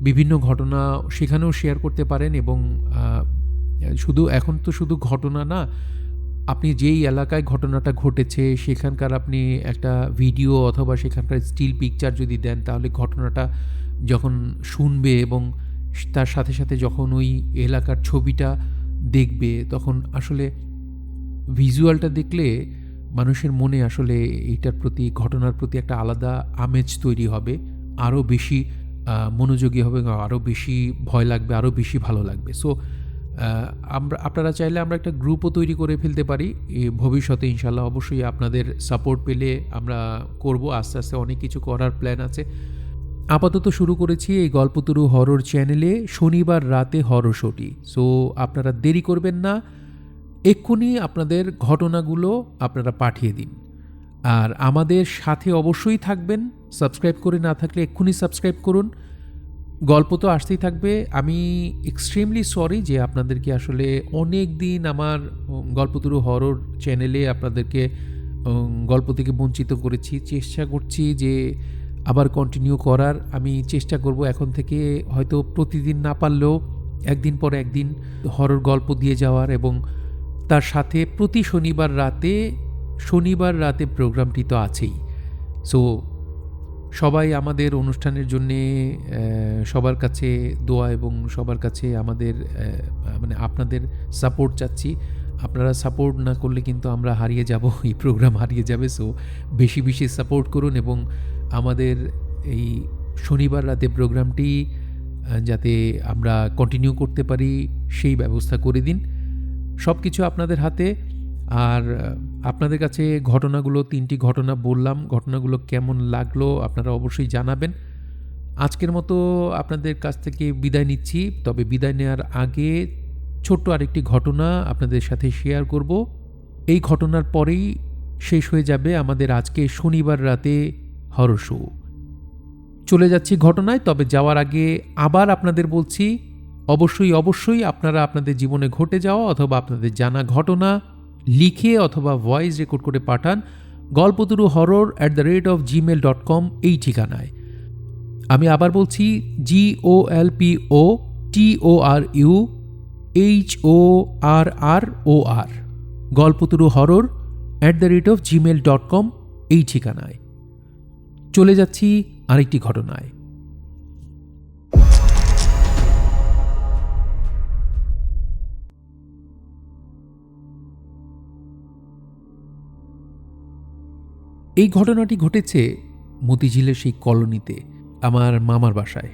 বিভিন্ন ঘটনা সেখানেও শেয়ার করতে পারেন এবং শুধু এখন তো শুধু ঘটনা না, আপনি যেই এলাকায় ঘটনাটা ঘটেছে সেখানকার আপনি একটা ভিডিও অথবা সেখানকার স্টিল পিকচার যদি দেন, তাহলে ঘটনাটা যখন শুনবে এবং তার সাথে সাথে যখন ওই এলাকার ছবিটা দেখবে, তখন আসলে ভিজুয়ালটা দেখলে মানুষের মনে আসলে এইটার প্রতি, ঘটনার প্রতি একটা আলাদা আমেজ তৈরি হবে, আরও বেশি মনোযোগী হবে, আরও বেশি ভয় লাগবে, আরও বেশি ভালো লাগবে। সো আপনারা চাইলে আমরা একটা গ্রুপও তৈরি করে ফেলতে পারি ভবিষ্যতে ইনশাল্লাহ। অবশ্যই আপনাদের সাপোর্ট পেলে আমরা করব, আস্তে আস্তে অনেক কিছু করার প্ল্যান আছে। আপাতত শুরু করেছি এই গল্পতরু হরর চ্যানেলে শনিবার রাতে হরর শোটি। সো আপনারা দেরি করবেন না, এক্ষুনি আপনাদের ঘটনাগুলো আপনারা পাঠিয়ে দিন আর আমাদের সাথে অবশ্যই থাকবেন। সাবস্ক্রাইব করে না থাকলে এক্ষুনি সাবস্ক্রাইব করুন। গল্প তো আসতেই থাকবে। আমি এক্সট্রিমলি সরি যে আপনাদেরকে আসলে অনেক দিন আমার গল্পতরু হরর চ্যানেলে আপনাদেরকে গল্প থেকে বঞ্চিত করেছি। চেষ্টা করছি যে আবার কন্টিনিউ করার। আমি চেষ্টা করব এখন থেকে, হয়তো প্রতিদিন না পারলেও একদিন পর একদিন হরর গল্প দিয়ে যাওয়ার, এবং তার সাথে প্রতি শনিবার রাতে প্রোগ্রামটি তো আছেই। সো সবাই আমাদের অনুষ্ঠানের জন্যে সবার কাছে দোয়া এবং সবার কাছে আমাদের আপনাদের সাপোর্ট চাচ্ছি। আপনারা সাপোর্ট না করলে কিন্তু আমরা হারিয়ে যাব, এই প্রোগ্রাম হারিয়ে যাবে। সো বেশি বেশি সাপোর্ট করুন এবং আমাদের এই শনিবার রাতে প্রোগ্রামটি যাতে আমরা কন্টিনিউ করতে পারি সেই ব্যবস্থা করে দিন। সব কিছু আপনাদের হাতে। আর আপনাদের কাছে ঘটনাগুলো, 3টি ঘটনা বললাম, ঘটনাগুলো কেমন লাগলো আপনারা অবশ্যই জানাবেন। আজকের মতো আপনাদের কাছ থেকে বিদায় নিচ্ছি, তবে বিদায় নেওয়ার আগে ছোট্ট আরেকটি ঘটনা আপনাদের সাথে শেয়ার করব। এই ঘটনার পরেই শেষ হয়ে যাবে আমাদের আজকে শনিবার রাতে হরর শো। চলে যাচ্ছি ঘটনায়, তবে যাওয়ার আগে আবার আপনাদের বলছি, অবশ্যই আপনারা আপনাদের জীবনে ঘটে যাওয়া অথবা আপনাদের জানা ঘটনা লিখে অথবা ভয়েস রেকর্ড করে পাঠান গল্পতরু horror@gmail.com এই ঠিকানায়। আমি আবার বলছি, GOLPOTORUHORROR গল্পতরু horror@gmail.com এই ঠিকানায়। চলে যাচ্ছি আরেকটি ঘটনায়। এই ঘটনাটি ঘটেছে মতিঝিলের সেই কলোনিতে, আমার মামার বাসায়।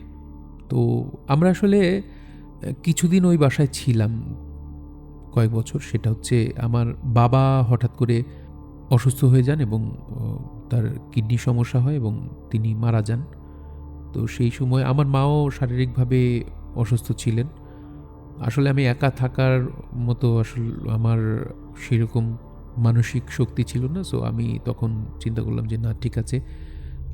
তো আমরা আসলে কিছুদিন ওই বাসায় ছিলাম, কয়েক বছর। সেটা হচ্ছে আমার বাবা হঠাৎ করে অসুস্থ হয়ে যান এবং তার কিডনি সমস্যা হয় এবং তিনি মারা যান। তো সেই সময় আমার মাও শারীরিকভাবে অসুস্থ ছিলেন। আসলে আমি একা থাকার মতো আসলে আমার সেরকম মানসিক শক্তি ছিল না। সো আমি তখন চিন্তা করলাম যে না, ঠিক আছে,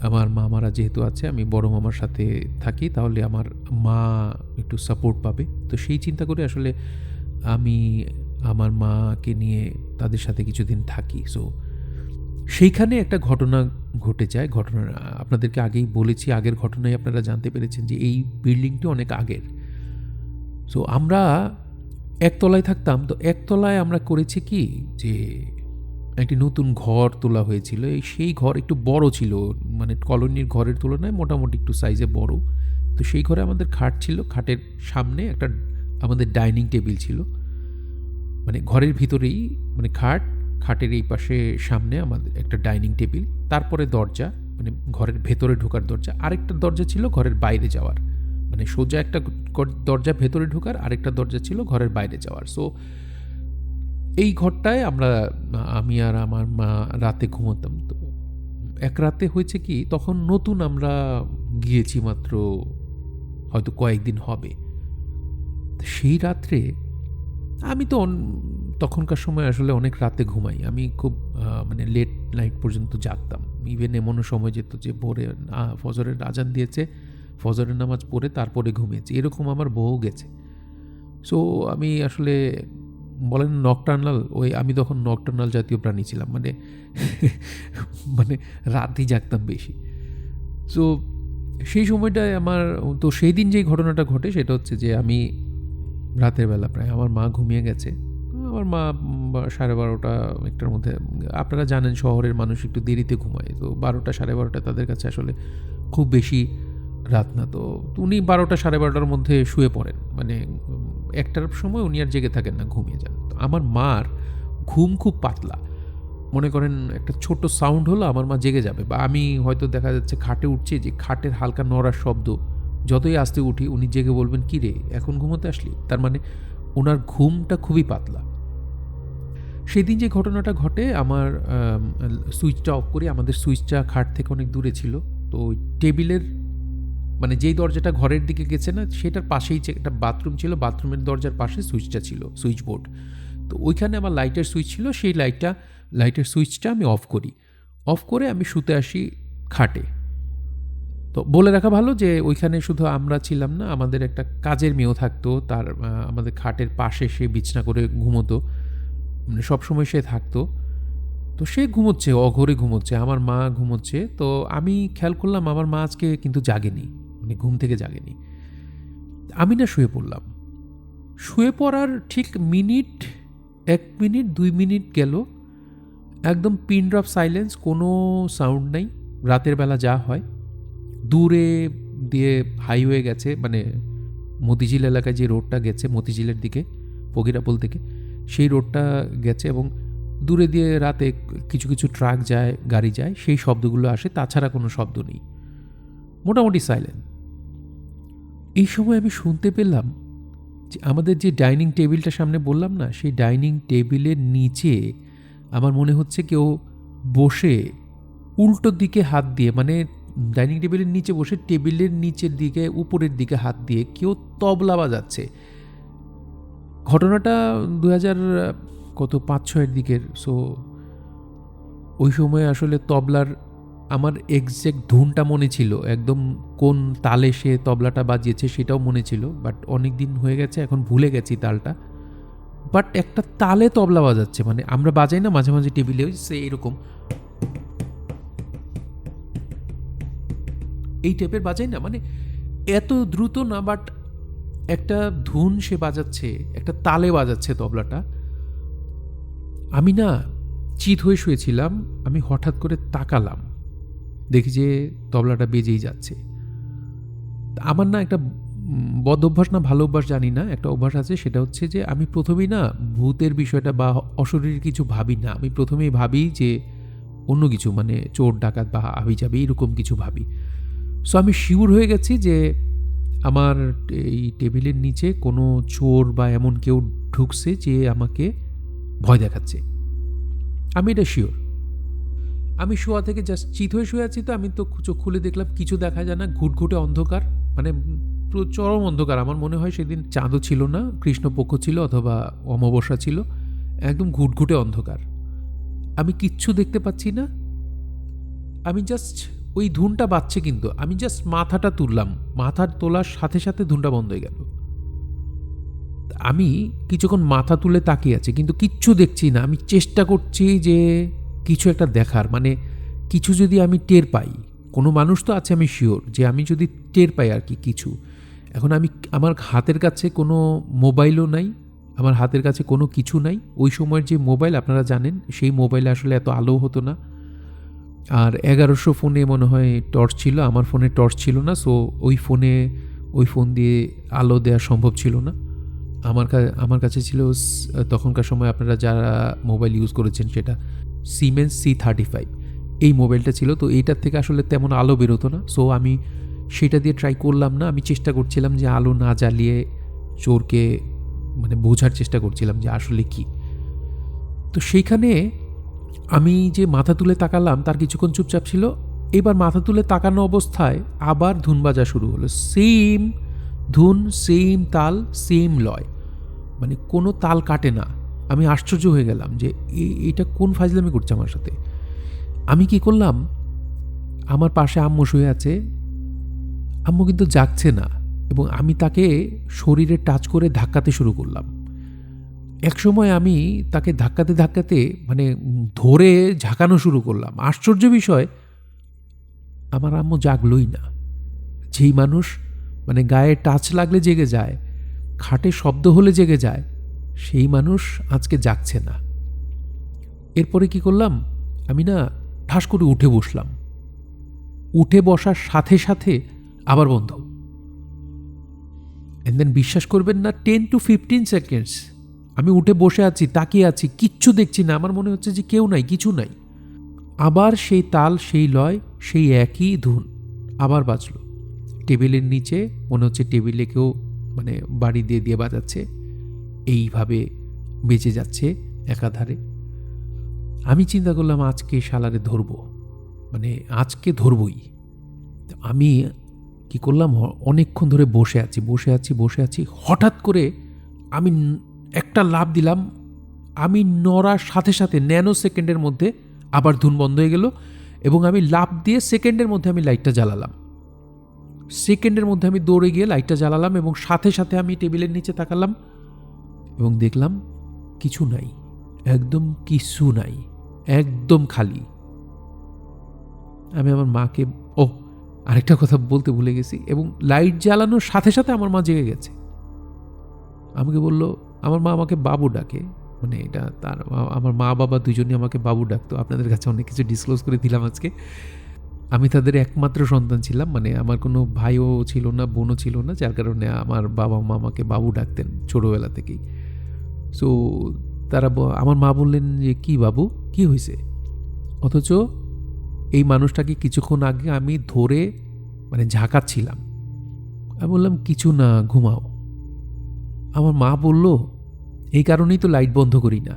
আমার মামারা যেহেতু আছে, আমি বড় মামার সাথে থাকি, তাহলে আমার মা একটু সাপোর্ট পাবে। তো সেই চিন্তা করে আসলে আমি আমার মাকে নিয়ে তাদের সাথে কিছুদিন থাকি। সো সেইখানে একটা ঘটনা ঘটে যায়। ঘটনা আপনাদেরকে আগেই বলেছি, আগের ঘটনায় আপনারা জানতে পেরেছেন যে এই বিল্ডিংটি অনেক আগের। সো আমরা একতলায় থাকতাম। তো একতলায় আমরা করেছি কি, যে একটি নতুন ঘর তোলা হয়েছিল। সেই ঘর একটু বড় ছিল, মানে কলোনির ঘরের তুলনায় মোটামুটি একটু সাইজে বড়। তো সেই ঘরে আমাদের খাট ছিল, খাটের সামনে একটা আমাদের ডাইনিং টেবিল ছিল, মানে ঘরের ভিতরেই, মানে খাটের এই পাশে সামনে আমাদের একটা ডাইনিং টেবিল, তারপরে দরজা, মানে ঘরের ভেতরে ঢোকার দরজা, আরেকটা দরজা ছিল ঘরের বাইরে যাওয়ার, মানে সোজা একটা দরজা ভেতরে ঢোকার, আরেকটা দরজা ছিল ঘরের বাইরে যাওয়ার। সো এই ঘরটায় আমি আর আমার মা রাতে ঘুমোতাম। তো এক রাতে হয়েছে কি, তখন নতুন আমরা গিয়েছি মাত্র, হয়তো কয়েকদিন হবে। সেই রাত্রে আমি তো তখনকার সময় আসলে অনেক রাতে ঘুমাই, আমি খুব মানে লেট নাইট পর্যন্ত জাগতাম। ইভেন এমনও সময় যেত যে ভোরে ফজরের আজান দিয়েছে, ফজরের নামাজ পড়ে তারপরে ঘুমিয়েছি, এরকম আমার বউ গেছে। সো আমি আসলে বলেন নকটার্নাল, আমি তখন নকটার্নাল জাতীয় প্রাণী ছিলাম, মানে মানে রাতেই জাগতাম বেশি। সো সেই সময়টায় তো সেই দিন যেই ঘটনাটা ঘটে সেটা হচ্ছে যে আমি রাতের বেলা প্রায়, আমার মা ঘুমিয়ে গেছে, আমার মা 12:30 একটার মধ্যে, আপনারা জানেন শহরের মানুষ একটু দেরিতে ঘুমায়, তো 12টা 12:30 তাদের কাছে আসলে খুব বেশি রাত না। তো উনি 12টা 12:30 মধ্যে শুয়ে পড়েন, মানে একটার সময় উনি আর জেগে থাকেন না, ঘুমিয়ে যান। তো আমার মার ঘুম খুব পাতলা, মনে করেন একটা ছোট সাউন্ড হলো আমার মা জেগে যাবে, বা আমি হয়তো দেখা যাচ্ছে খাটে উঠছি, যে খাটের হালকা নড়ার শব্দ, যতই আস্তে উঠি উনি জেগে বলবেন কি রে এখন ঘুমোতে আসলি, তার মানে ওনার ঘুমটা খুবই পাতলা। সেদিন যে ঘটনাটা ঘটে, আমার সুইচটা অফ করি, আমাদের সুইচটা খাট থেকে অনেক দূরে ছিল, তো ওই টেবিলের, মানে যেই দরজাটা ঘরের দিকে গেছে না, সেটার পাশেই একটা বাথরুম ছিল, বাথরুমের দরজার পাশে সুইচটা ছিল, সুইচ বোর্ড। তো ওইখানে আমার লাইটের সুইচ ছিল, সেই লাইটের সুইচটা আমি অফ করি, অফ করে আমি শুতে আসি খাটে। তো বলে রাখা ভালো যে ওইখানে শুধু আমরা ছিলাম না, আমাদের একটা কাজের মেয়েও থাকতো, তার আমাদের খাটের পাশে সে বিছনা করে ঘুমোতো, মানে সবসময় সে থাকতো। তো সে ঘুমোচ্ছে, অঘরে ঘুমোচ্ছে, আমার মা ঘুমোচ্ছে। তো আমি খেয়াল করলাম আমার মা আজকে কিন্তু জাগেনি, মানে ঘুম থেকে জাগেনি। আমি না শুয়ে পড়লাম, শুয়ে পড়ার ঠিক 1 মিনিট 2 মিনিট গেল, একদম পিন ড্রপ সাইলেন্স, কোনো সাউন্ড নাই। রাতের বেলা যা হয়, দূরে দিয়ে হাইওয়ে গেছে, মানে মতিঝিল এলাকায় যে রোডটা গেছে মতিঝিলের দিকে ফকিরাপুল থেকে, সেই রোডটা গেছে, এবং দূরে দিয়ে রাতে কিছু কিছু ট্রাক যায়, গাড়ি যায়, সেই শব্দগুলো আসে, তাছাড়া কোনো শব্দ নেই, মোটামুটি সাইলেন্ট। এই সময় আমি শুনতে পেলাম যে আমাদের যে ডাইনিং টেবিলটা সামনে বললাম না, সেই ডাইনিং টেবিলের নিচে আমার মনে হচ্ছে কেউ বসে উল্টো দিকে হাত দিয়ে, মানে ডাইনিং টেবিলের নিচে বসে টেবিলের নিচের দিকে উপরের দিকে হাত দিয়ে কেউ তবলা বাজাচ্ছে। ঘটনাটা 2005-6 দিকের। সো ওই সময় আসলে তবলার আমার এক্স্যাক্ট ধুনটা মনে ছিল, একদম কোন তালে সে তবলাটা বাজিয়েছে সেটাও মনে ছিল, বাট অনেক দিন হয়ে গেছে, এখন ভুলে গেছি তালটা। বাট একটা তালে তবলা বাজাচ্ছে, মানে আমরা বাজাই না মাঝে মাঝে টেবিলে, সে এরকম এই টাইপের বাজাই না, মানে এত দ্রুত না, বাট একটা ধুন সে বাজাচ্ছে, একটা তালে বাজাচ্ছে তবলাটা। আমি না চিত হয়ে শুয়েছিলাম, আমি হঠাৎ করে তাকালাম, দেখি যে তবলাটা বেজেই যাচ্ছে। আমার না একটা বদ অভ্যাস না ভালো অভ্যাস জানি না, একটা অভ্যাস আছে, সেটা হচ্ছে যে আমি প্রথমেই না ভূতের বিষয়টা বা অশরীর কিছু ভাবি না, আমি প্রথমেই ভাবি যে অন্য কিছু, মানে চোর ডাকাত বা হাবি যাবে এরকম কিছু ভাবি। সো আমি শিওর হয়ে গেছি যে আমার এই টেবিলের নিচে কোনো চোর বা এমন কেউ ঢুকছে যে আমাকে ভয় দেখাচ্ছে, আমি এটা শিওর। আমি শোয়া থেকে জাস্ট চিত হয়ে শুয়ে আছি, তো আমি তো চোখ খুলে দেখলাম কিছু দেখা যায় না, ঘুটঘুটে অন্ধকার, মানে চরম অন্ধকার। আমার মনে হয় সেদিন চাঁদও ছিল না, কৃষ্ণপক্ষ ছিল অথবা অমাবস্যা ছিল, একদম ঘুটঘুটে অন্ধকার, আমি কিচ্ছু দেখতে পাচ্ছি না। আমি জাস্ট ওই ধুনটা বাজছে, কিন্তু আমি জাস্ট মাথাটা তুললাম, মাথা তোলার সাথে সাথে ধুনটা বন্ধ হয়ে গেল। আমি কিছুক্ষণ মাথা তুলে তাকিয়ে আছি, কিন্তু কিচ্ছু দেখছি না। আমি চেষ্টা করছি যে কিছু একটা দেখার, মানে কিছু যদি আমি টের পাই, কোনো মানুষ তো আছে আমি শিওর, যে আমি যদি টের পাই আর কি কিছু। এখন আমার হাতের কাছে কোনো মোবাইলও নাই, আমার হাতের কাছে কোনো কিছু নাই। ওই সময়ের যে মোবাইল আপনারা জানেন, সেই মোবাইলে আসলে এত আলো হতো না। আর 1100 ফোনে মনে হয় টর্চ ছিল, আমার ফোনে টর্চ ছিল না। সো ওই ফোন দিয়ে আলো দেওয়া সম্ভব ছিল না। আমার কাছে ছিল তখনকার সময় আপনারা যারা মোবাইল ইউজ করেছেন সেটা সিমেন্স C35 এই মোবাইলটা ছিল। তো এইটার থেকে আসলে তেমন আলো বেরোতো না। সো আমি সেটা দিয়ে ট্রাই করলাম না। আমি চেষ্টা করছিলাম যে আলো না জ্বালিয়ে চোরকে মানে বোঝার চেষ্টা করছিলাম যে আসলে কি। তো সেইখানে আমি যে মাথা তুলে তাকালাম, তার কিছুক্ষণ চুপচাপ ছিল। এবার মাথা তুলে তাকানো অবস্থায় আবার ধুন বাজা শুরু হলো। সেম ধুন, সেম তাল, সেম লয়, মানে কোনো তাল কাটে না। আমি আশ্চর্য হয়ে গেলাম যে এটা কোন ফাজলামি করছে আমার সাথে। আমি কি করলাম, আমার পাশে আম্মু শুয়ে আছে, আম্মু কিন্তু জাগছে না, এবং আমি তাকে শরীরে টাচ করে ধাক্কাতে শুরু করলাম। একসময় আমি তাকে ধাক্কাতে ধাক্কাতে মানে ধরে ঝাঁকানো শুরু করলাম। আশ্চর্য বিষয়, আমার আম্মু জাগলই না। যেই মানুষ মানে গায়ে টাচ লাগলে জেগে যায়, খাটে শব্দ হলে জেগে যায়, সেই মানুষ আজকে জাগছে না। এরপরে কি করলাম, আমি না ঠাস করে উঠে বসলাম। উঠে বসার সাথে সাথে আবার বন্ধ। এন্ড দেন বিশ্বাস করবেন না, 10 to 15 সেকেন্ডস আমি উঠে বসে আছি, তাকিয়ে আছি, কিচ্ছু দেখছি না। আমার মনে হচ্ছে যে কেউ নাই, কিছু নাই। আবার সেই তাল, সেই লয়, সেই একই ধুন আবার বাজলো। টেবিলের নিচে মনে হচ্ছে টেবিলে কেউ মানে বাড়ি দিয়ে দিয়ে বাজাচ্ছে। এইভাবে বেঁচে যাচ্ছে একাধারে। আমি চিন্তা করলাম আজকে শালারে ধরবো, মানে আজকে ধরবই। আমি কি করলাম, অনেকক্ষণ ধরে বসে আছি। হঠাৎ করে আমি একটা লাফ দিলাম। আমি নড়ার সাথে সাথে ন্যানো সেকেন্ডের মধ্যে আবার ধুন বন্ধ হয়ে গেল, এবং আমি লাফ দিয়ে সেকেন্ডের মধ্যে আমি লাইটটা জ্বালালাম। সেকেন্ডের মধ্যে আমি দৌড়ে গিয়ে লাইটটা জ্বালালাম, এবং সাথে সাথে আমি টেবিলের নিচে তাকালাম এবং দেখলাম কিছু নাই, একদম কিছু নাই, একদম খালি। আমি আমার মাকে, আরেকটা কথা বলতে ভুলে গেছি, এবং লাইট জ্বালানোর সাথে সাথে আমার মা জেগে গেছে। আমাকে বলল, আমার মা আমাকে বাবু ডাকে, মানে এটা তার, আমার মা বাবা দুজনই আমাকে বাবু ডাকতো। আপনাদের কাছে অনেক কিছু ডিসক্লোজ করে দিলাম আজকে। আমি তাদের একমাত্র সন্তান ছিলাম, মানে আমার কোনো ভাইও ছিল না, বোনও ছিল না, যার কারণে আমার বাবা মা আমাকে বাবু ডাকতেন ছোটোবেলা থেকেই। সো তারা, আমার মা বললেন যে কি বাবু, কি হয়েছে? অথচ এই মানুষটাকে কিছুক্ষণ আগে আমি ধরে মানে ঝাঁকাচ্ছিলাম। আমি বললাম কিছু না, ঘুমাও। আমার মা বলল, এই কারণেই তো লাইট বন্ধ করি না।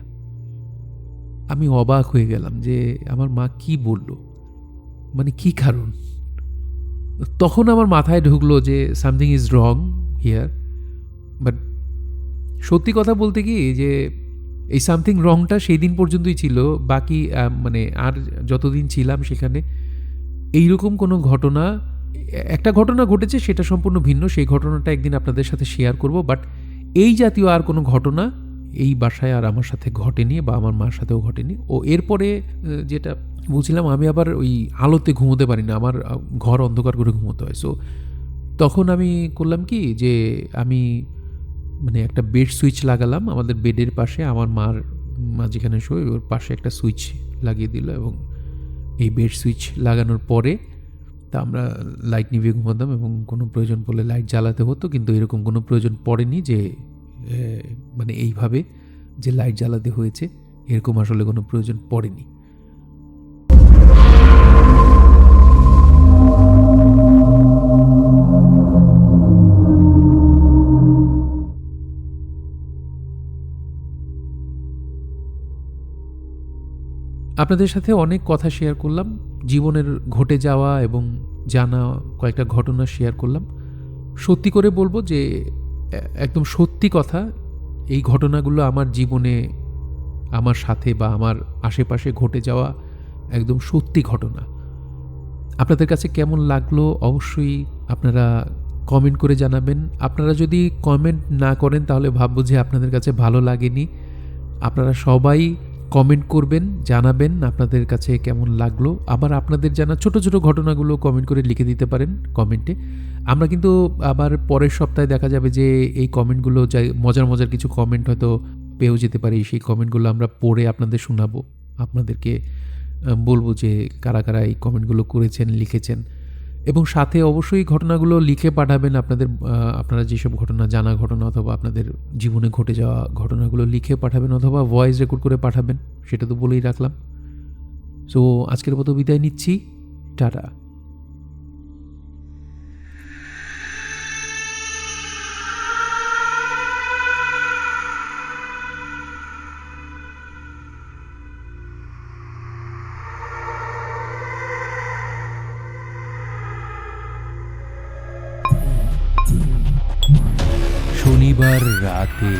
আমি অবাক হয়ে গেলাম যে আমার মা কি বলল, মানে কি কারণ। তখন আমার মাথায় ঢুকলো যে something is wrong here. But সত্যি কথা বলতে কি, যে এই সামথিং রংটা সেই দিন পর্যন্তই ছিল। বাকি মানে আর যতদিন ছিলাম সেখানে এইরকম কোনো ঘটনা, একটা ঘটনা ঘটেছে, সেটা সম্পূর্ণ ভিন্ন। সেই ঘটনাটা একদিন আপনাদের সাথে শেয়ার করব। বাট এই জাতীয় আর কোনো ঘটনা এই বাসায় আর আমার সাথে ঘটেনি, বা আমার মার সাথেও ঘটেনি। এরপরে যেটা বলছিলাম, আমি আবার ওই আলোতে ঘুমোতে পারি না, আমার ঘর অন্ধকার করে ঘুমোতে হয়। সো তখন আমি করলাম কি, যে আমি মানে একটা বেড সুইচ লাগালাম আমাদের বেডের পাশে। আমার মা যেখানে শোয় ওর পাশে একটা সুইচ লাগিয়ে দিল, এবং এই বেড সুইচ লাগানোর পরে তা আমরা লাইট নিভিয়ে ঘুমাতাম, এবং কোনো প্রয়োজন পড়লে লাইট জ্বালাতে হতো। কিন্তু এরকম কোনো প্রয়োজন পড়েনি যে মানে এইভাবে যে লাইট জ্বালাতে হয়েছে, এরকম আসলে কোনো প্রয়োজন পড়েনি। আপনাদের সাথে অনেক কথা শেয়ার করলাম, জীবনের ঘটে যাওয়া এবং জানা কয়েকটা ঘটনা শেয়ার করলাম। সত্যি করে বলবো যে একদম সত্যি কথা, এই ঘটনাগুলো আমার জীবনে, আমার সাথে বা আমার আশেপাশে ঘটে যাওয়া একদম সত্যি ঘটনা। আপনাদের কাছে কেমন লাগলো অবশ্যই আপনারা কমেন্ট করে জানাবেন। আপনারা যদি কমেন্ট না করেন তাহলে ভাববো যে আপনাদের কাছে ভালো লাগেনি। আপনারা সবাই কমেন্ট করবেন, জানাবেন আপনাদের কাছে কেমন লাগলো। আবার আপনাদের জানা ছোট, ছোট ঘটনাগুলো কমেন্ট করে লিখে দিতে পারেন কমেন্টে। আমরা কিন্তু আবার পরের সপ্তাহে দেখা যাবে যে এই কমেন্টগুলো যাই মজার, মজার কিছু কমেন্ট হয়তো পেয়েও যেতে পারি। সেই কমেন্টগুলো আমরা পড়ে আপনাদের শোনাবো। আপনাদেরকে বলব যে কারা, কারা এই কমেন্টগুলো করেছেন, লিখেছেন এবং সাথে অবশ্যই ঘটনাগুলো লিখে পাঠাবেন। আপনারা যেসব ঘটনা, জানা ঘটনা অথবা আপনাদের জীবনে ঘটে যাওয়া ঘটনাগুলো লিখে পাঠাবেন অথবা ভয়েস রেকর্ড করে পাঠাবেন। সেটা তো বলেই রাখলাম। সো আজকের মতো বিদায় নিচ্ছি। টাটা। শনিবার রাতে